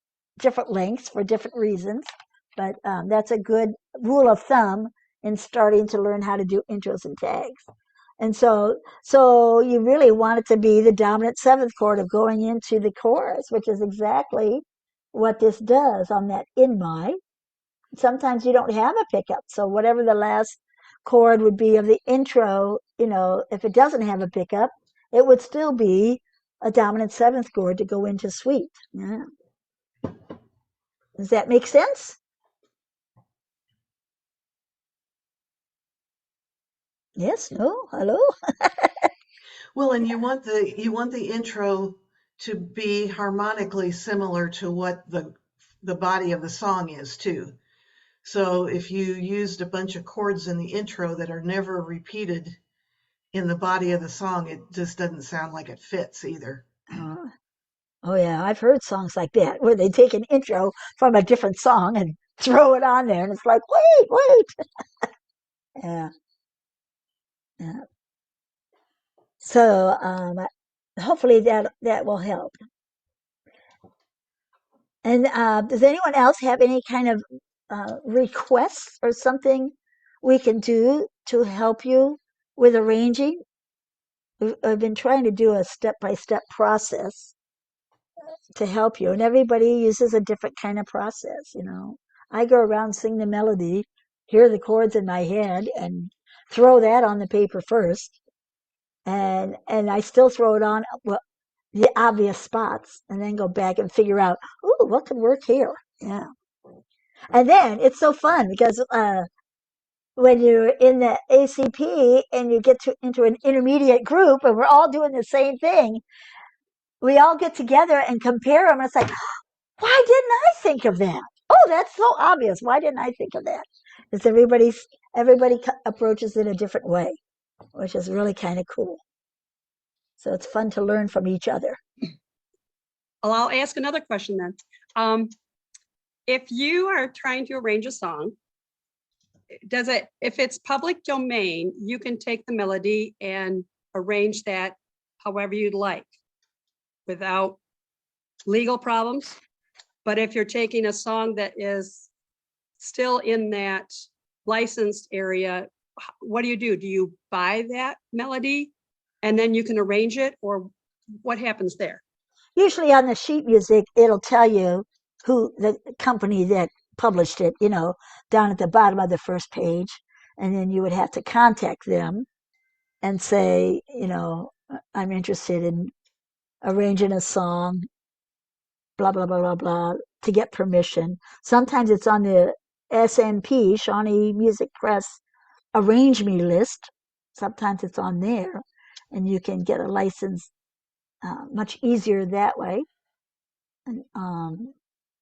lengths for different reasons. But that's a good rule of thumb in starting to learn how to do intros and tags. And so you really want it to be the dominant seventh chord of going into the chorus, which is exactly what this does on that in my. Sometimes you don't have a pickup, so whatever the last chord would be of the intro, if it doesn't have a pickup, it would still be a dominant seventh chord to go into sweet. Yeah. Does that make sense? Yes, no, hello? Well, and you want the intro to be harmonically similar to what the body of the song is too. So if you used a bunch of chords in the intro that are never repeated in the body of the song, it just doesn't sound like it fits either. Oh yeah, I've heard songs like that where they take an intro from a different song and throw it on there, and it's like, wait. Yeah. Yeah. So hopefully that will help. And does anyone else have any kind of requests or something we can do to help you with arranging? I've been trying to do a step-by-step process to help you, and everybody uses a different kind of process. I go around, sing the melody, hear the chords in my head, and throw that on the paper first, and I still throw it on the obvious spots, and then go back and figure out, ooh, what could work here? Yeah. And then it's so fun because when you're in the ACP and you get into an intermediate group and we're all doing the same thing, we all get together and compare them. And it's like, why didn't I think of that? Oh, that's so obvious. Why didn't I think of that? Because everybody approaches it a different way, which is really kind of cool. So it's fun to learn from each other. Well, I'll ask another question then. If you are trying to arrange a song, if it's public domain, you can take the melody and arrange that however you'd like without legal problems? But if you're taking a song that is still in that licensed area, what do? Do you buy that melody and then you can arrange it, or what happens there? usually on the sheet music, it'll tell you who the company that published it, down at the bottom of the first page. And then you would have to contact them and say, I'm interested in arranging a song, blah, blah, blah, blah, blah, to get permission. Sometimes it's on the SMP, Shawnee Music Press Arrange Me list. Sometimes it's on there, and you can get a license much easier that way. And,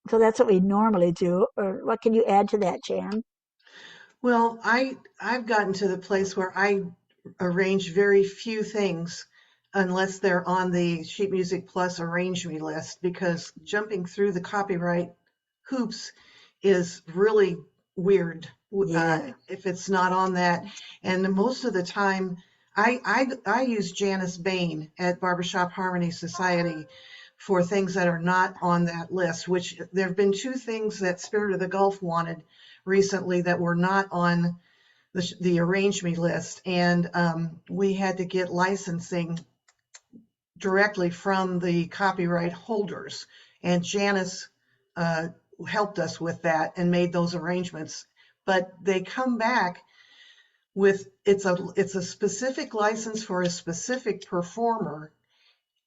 so that's what we normally do. Or what can you add to that, Jan? Well, I've gotten to the place where I arrange very few things unless they're on the Sheet Music Plus Arrange Me list, because jumping through the copyright hoops is really weird if it's not on that. And most of the time, I use Janice Bain at Barbershop Harmony Society for things that are not on that list, which there have been two things that Spirit of the Gulf wanted recently that were not on the Arrange Me list. And we had to get licensing directly from the copyright holders. And Janice helped us with that and made those arrangements. But they come back with, it's a specific license for a specific performer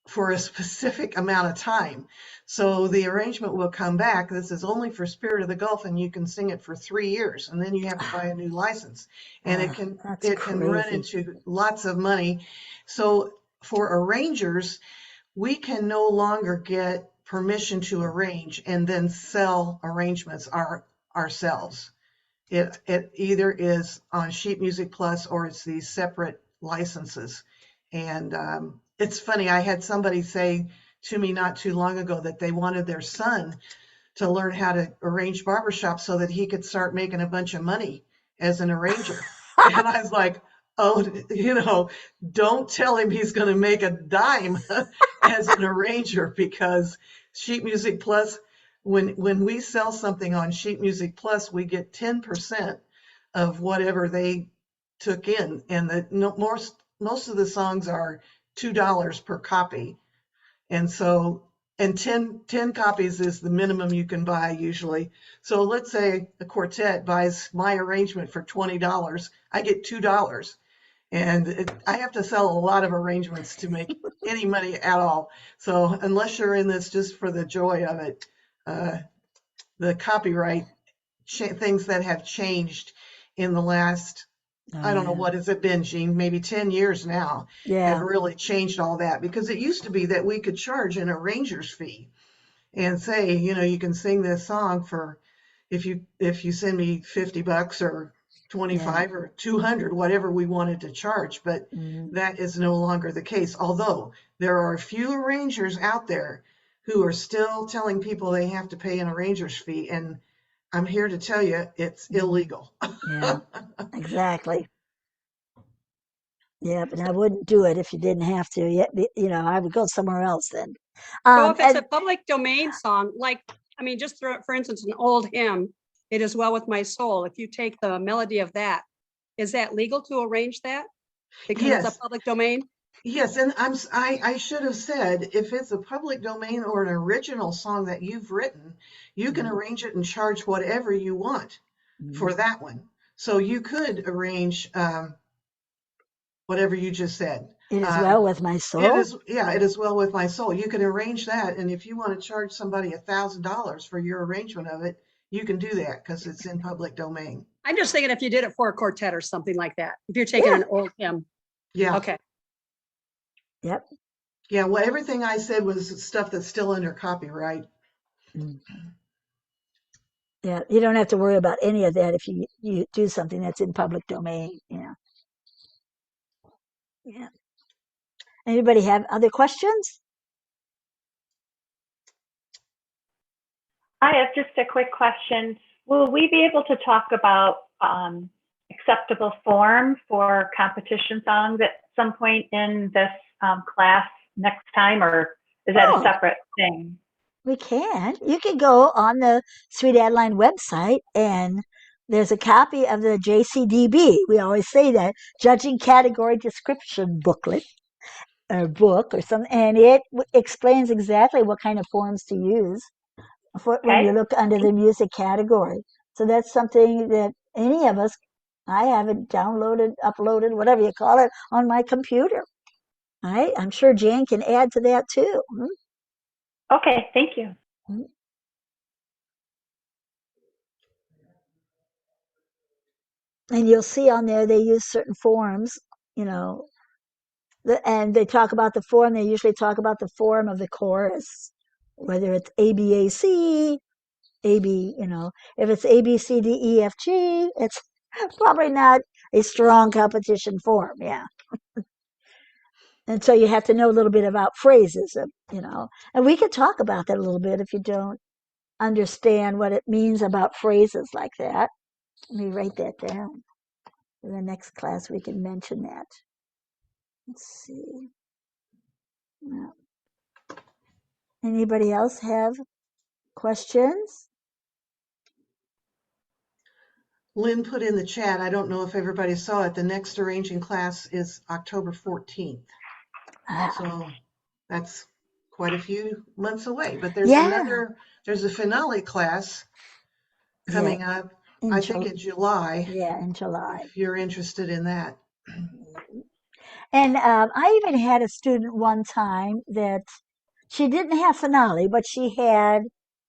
for a specific amount of time. So the arrangement will come back. This is only for Spirit of the Gulf, and you can sing it for 3 years, and then you have to buy a new license. And it can run into lots of money. So for arrangers, we can no longer get permission to arrange and then sell arrangements ourselves. It either is on Sheet Music Plus or it's these separate licenses. And it's funny, I had somebody say to me not too long ago that they wanted their son to learn how to arrange barbershop so that he could start making a bunch of money as an arranger. And I was like, oh, don't tell him he's going to make a dime as an arranger, because Sheet Music Plus, when we sell something on Sheet Music Plus, we get 10% of whatever they took in. And most of the songs are $2 per copy. And so, and 10 copies is the minimum you can buy usually. So let's say a quartet buys my arrangement for $20, I get $2. And I have to sell a lot of arrangements to make any money at all. So unless you're in this just for the joy of it, the copyright things that have changed in the last, I don't know, what has it been, Jean? Maybe 10 years now have really changed all that, because it used to be that we could charge an arranger's fee and say, you can sing this song for, if you send me $50 or 25 or 200, whatever we wanted to charge. But that is no longer the case. Although there are a few arrangers out there who are still telling people they have to pay an arranger's fee. And I'm here to tell you, it's illegal. Yeah, exactly. Yeah, but I wouldn't do it if you didn't have to. I would go somewhere else then. So if it's a public domain song, just for instance, an old hymn, "It Is Well With My Soul," if you take the melody of that, is that legal to arrange that? Because it's a public domain? Yes, and I should have said, if it's a public domain or an original song that you've written, you can arrange it and charge whatever you want for that one. So you could arrange whatever you just said. It Is Well With My Soul? It Is Well With My Soul. You can arrange that, and if you want to charge somebody $1,000 for your arrangement of it, you can do that because it's in public domain. I'm just thinking if you did it for a quartet or something like that, if you're taking an old hymn. Yeah. Okay. Yep. Yeah, well, everything I said was stuff that's still under copyright. Yeah, you don't have to worry about any of that if you do something that's in public domain. Yeah. Anybody have other questions? I have just a quick question. Will we be able to talk about acceptable form for competition songs at some point in this class next time, or is that a separate thing? We can. You can go on the Sweet Adeline website, and there's a copy of the JCDB. We always say that, Judging Category Description Booklet, or book or something, and it explains exactly what kind of forms to use when you Okay. look under the music category. So that's something that any of us, I have it downloaded, uploaded, whatever you call it, on my computer. I'm sure Jan can add to that too. Okay, thank you. And you'll see on there they use certain forms, you know, and they talk about the form. They usually talk about the form of the chorus, whether it's ABAC, AB, you know, if it's ABCDEFG, it's probably not a strong competition form. Yeah. And so you have to know a little bit about phrases, you know, and we could talk about that a little bit if you don't understand what it means about phrases like that. Let me write that down. In the next class, we can mention that. Let's see. Now, anybody else have questions? Lynn put in the chat, I don't know if everybody saw it, the next arranging class is October 14th. Ah, So that's quite a few months away, but yeah, there's a finale class yeah, coming up, in I think in July, in July. if you're interested in that. And I even had a student one time that she didn't have finale, but she had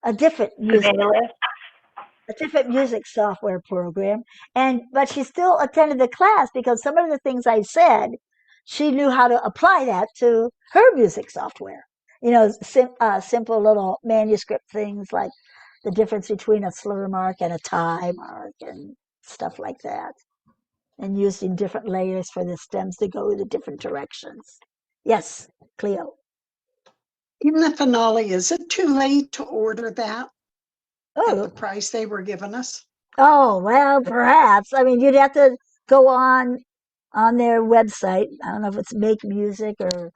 a different music Availist. a different music software program, and but she still attended the class because some of the things I said, she knew how to apply that to her music software. You know, simple little manuscript things like the difference between a slur mark and a tie mark and stuff like that, and using different layers for the stems to go the different directions. Yes, Cleo. In the finale, is it too late to order that at the Oh, price they were giving us? oh, well, perhaps. I mean, you'd have to go on their website. I don't know if it's Make Music or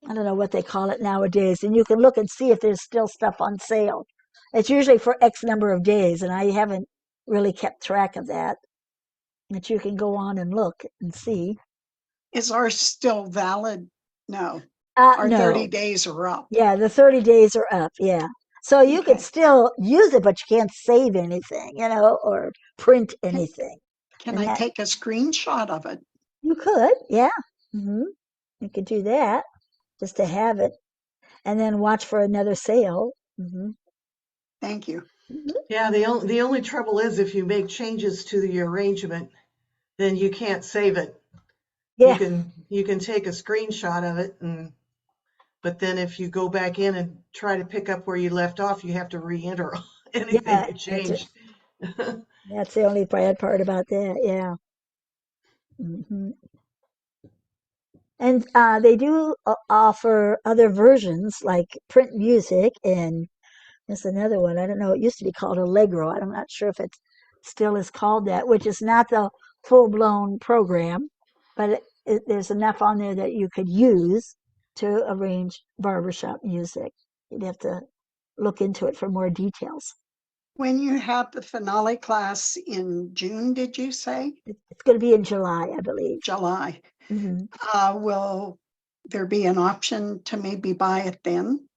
I don't know what they call it nowadays, and you can look and see if there's still stuff on sale. It's usually for X number of days, and I haven't really kept track of that. But you can go on and look and see. Is ours still valid? No, our 30 No, days are up. yeah, the 30 days are up. Yeah, so you could Okay. still use it, but you can't save anything, you know, or print anything. Can And I that take a screenshot of it? you could, yeah. You could do that just to have it, and then watch for another sale. Thank you. Yeah, the only trouble is if you make changes to the arrangement, then you can't save it. Yeah, You can take a screenshot of it, but then if you go back in and try to pick up where you left off, you have to re-enter anything yeah, you changed. that's the only bad part about that. Yeah. hmm And they do offer other versions like print music, and there's another one. I don't know. It used to be called Allegro. I'm not sure if it still is called that, which is not the full-blown program, but there's enough on there that you could use to arrange barbershop music. You'd have to look into it for more details. When you have the finale class in June, did you say? It's going to be in July, I believe. July. hmm Will there be an option to maybe buy it then?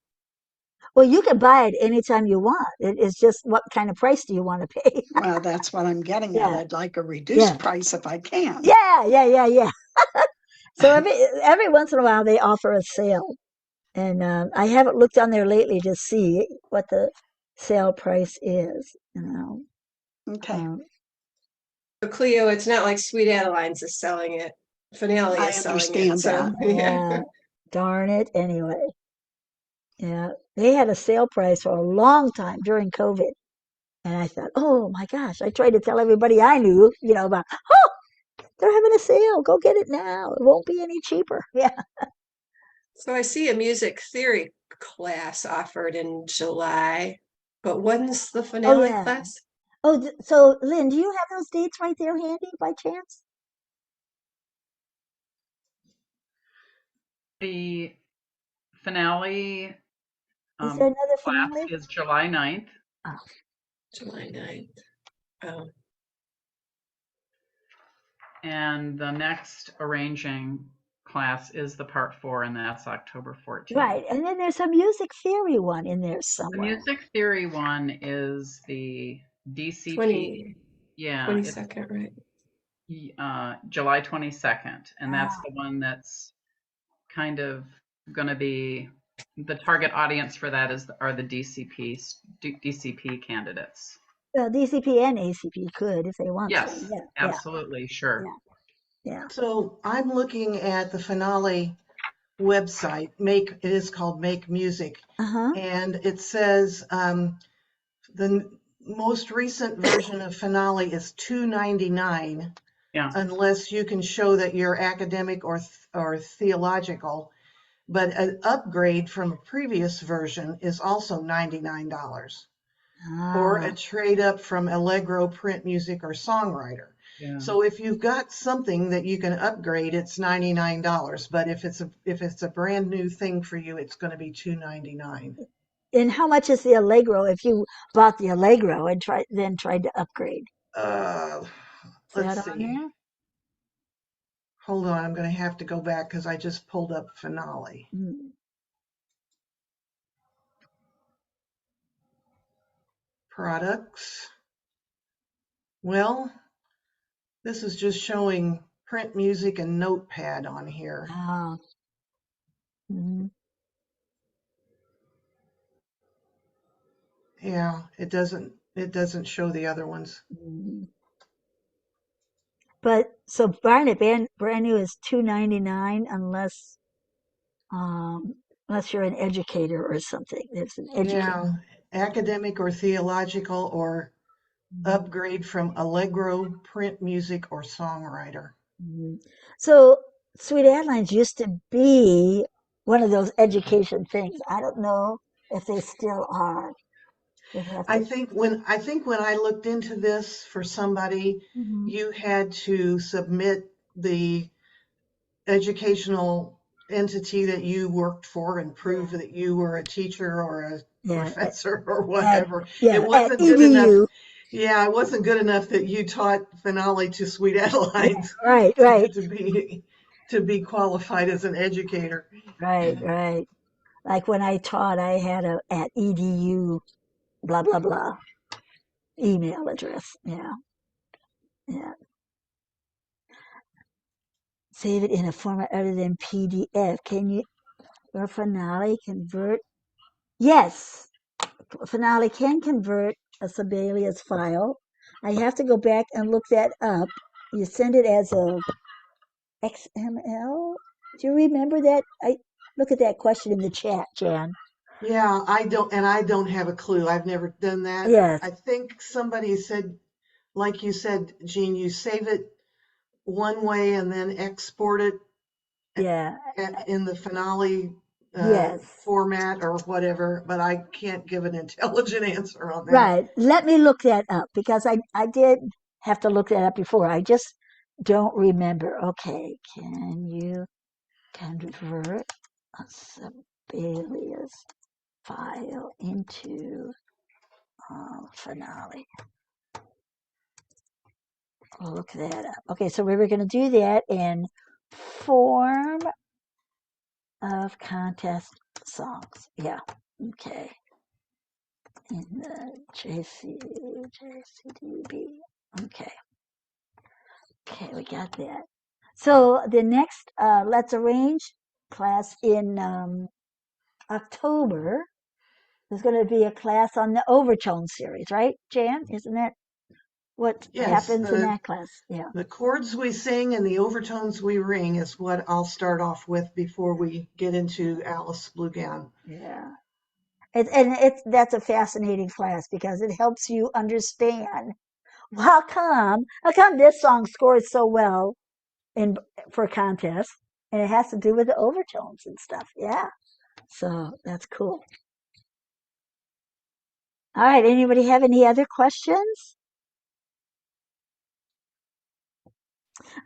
Well, you can buy it anytime you want. It's just what kind of price do you want to pay? Well, that's what I'm getting at. Yeah, I'd like a reduced yeah, price if I can. yeah. So every once in a while they offer a sale, and I haven't looked on there lately to see what the sale price is. You know, Okay, um, So Cleo, it's not like Sweet Adelines is selling it. Finale I is selling it. understand So that. yeah, darn it. Anyway, yeah, they had a sale price for a long time during COVID, and I thought, oh my gosh, I tried to tell everybody I knew, you know, about, oh, they're having a sale. Go get it now. It won't be any cheaper. Yeah. So I see a music theory class offered in July, but when's the Oh finale yeah. class? Oh, so Lynn, do you have those dates right there handy by chance? The finale Is there another class finale? is July 9th. Oh, July 9th. Oh, And the next arranging class is the part 4, and that's October 14th. Right. And then there's a music theory one in there The somewhere. music theory one is the DCP. 20 Yeah, 22nd, right? July 22nd, and that's Ah. the one that's kind of going to be the target audience for that are the DCP candidates. Well, DCP and ACP could if they want Yes, to. Yeah. absolutely, sure. Yeah. So I'm looking at the finale website. It is called Make Music, Uh-huh. and it says the most recent version of finale is $2.99, Yeah. unless you can show that you're academic or theological. But an upgrade from a previous version is also $99, or Ah. a trade up from Allegro print music or songwriter. Yeah. So if you've got something that you can upgrade, it's $99. But if it's a brand new thing for you, it's going to be $2.99. And how much is the Allegro if you bought the Allegro and tried to upgrade? Let's that on see. there? Hold on, I'm going to have to go back because I just pulled up finale. Hmm. Products. Well, this is just showing print music and notepad on here. Ah. Mhm. Yeah, it doesn't show the other ones. Mhm. But so brand new is $2.99 unless you're an educator or something. There's an educator. Yeah, academic or theological, or upgrade from Allegro print music or songwriter. Mhm. So Sweet Adelines used to be one of those education things. I don't know if they still are. They have I to. think when I looked into this for somebody, Mhm. you had to submit the educational entity that you worked for and prove that you were a teacher or a Yeah. professor or whatever. Yeah. It At wasn't good enough. EDU. Yeah, it wasn't good enough that you taught finale to Sweet Adelines Right. to be qualified as an educator. Right. Like when I taught, I had a at EDU blah blah blah email address. Yeah. Save it in a format other than PDF. Can you or Finale convert? Yes, Finale can convert a Sibelius file. I have to go back and look that up. You send it as a XML. Do you remember that? I look at that question in the chat, Jan. Yeah, I don't have a clue. I've never done that. Yes. I think somebody said, like you said, Jean, you save it one way and then export it Yeah. in the finale Yes. format or whatever, but I can't give an intelligent answer on that. Right. Let me look that up because I did have to look that up before. I just don't remember. Okay. Can you convert a Sibelius file into Finale? We'll look that up. Okay. So we were going to do that in form of contest songs. Yeah. Okay. In the JCDB. Okay. Okay, we got that. So the next Let's Arrange class in October is going to be a class on the overtone series, right, Jan? Isn't that what Yes, happens in that class? Yeah. the chords we sing and the overtones we ring is what I'll start off with before we get into Alice Blue Gown. Yeah. That's a fascinating class because it helps you understand how come this song scores so well for contests, and it has to do with the overtones and stuff. Yeah. So that's cool. All right. Anybody have any other questions?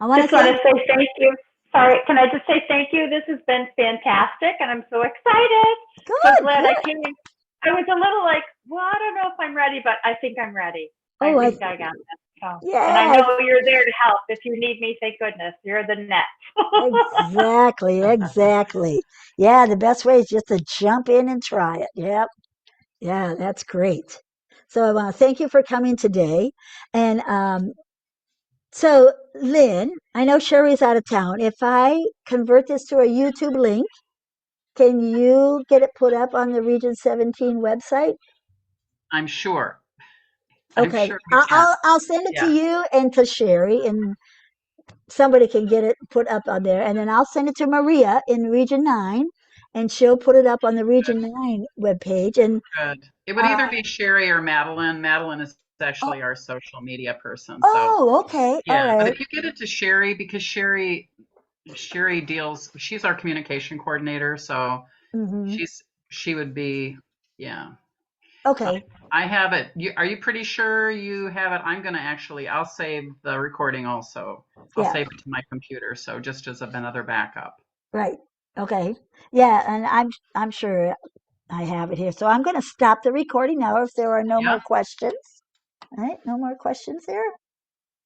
I want Just to want thank. to say thank you. Sorry, can I just say thank you? This has been fantastic, and I'm so excited. So Good. glad I came. I was a little like, well, I don't know if I'm ready, but I think I'm ready. I think I got this. So, and Yeah, I know you're there to help. If you need me, thank goodness. You're the net. exactly, exactly. Yeah, the best way is just to jump in and try it. Yep. Yeah, that's great. So I want to thank you for coming today. And so, Lynn, I know Sherry's out of town. If I convert this to a YouTube link, can you get it put up on the Region 17 website? I'm sure. I'm Okay, sure we can. I'll send it to Yeah. you and to Sherry, and somebody can get it put up on there, and then I'll send it to Maria in Region 9, and she'll put it up on the Region 9 webpage. And Good. It would either be Sherry or Madeline. Madeline is oh, actually our social media person. So oh, okay, all yeah, but right. if you get it to Sherry, because Sherry deals, she's our communication coordinator, so Hmm. she would be, yeah. So Okay, I have it. Are you pretty sure you have it? I'll save the recording also. I'll yeah, save it to my computer, so just as another backup. right. Okay, yeah, and I'm sure I have it here. So I'm going to stop the recording now if there are no more Yeah. questions. All right, no more questions there.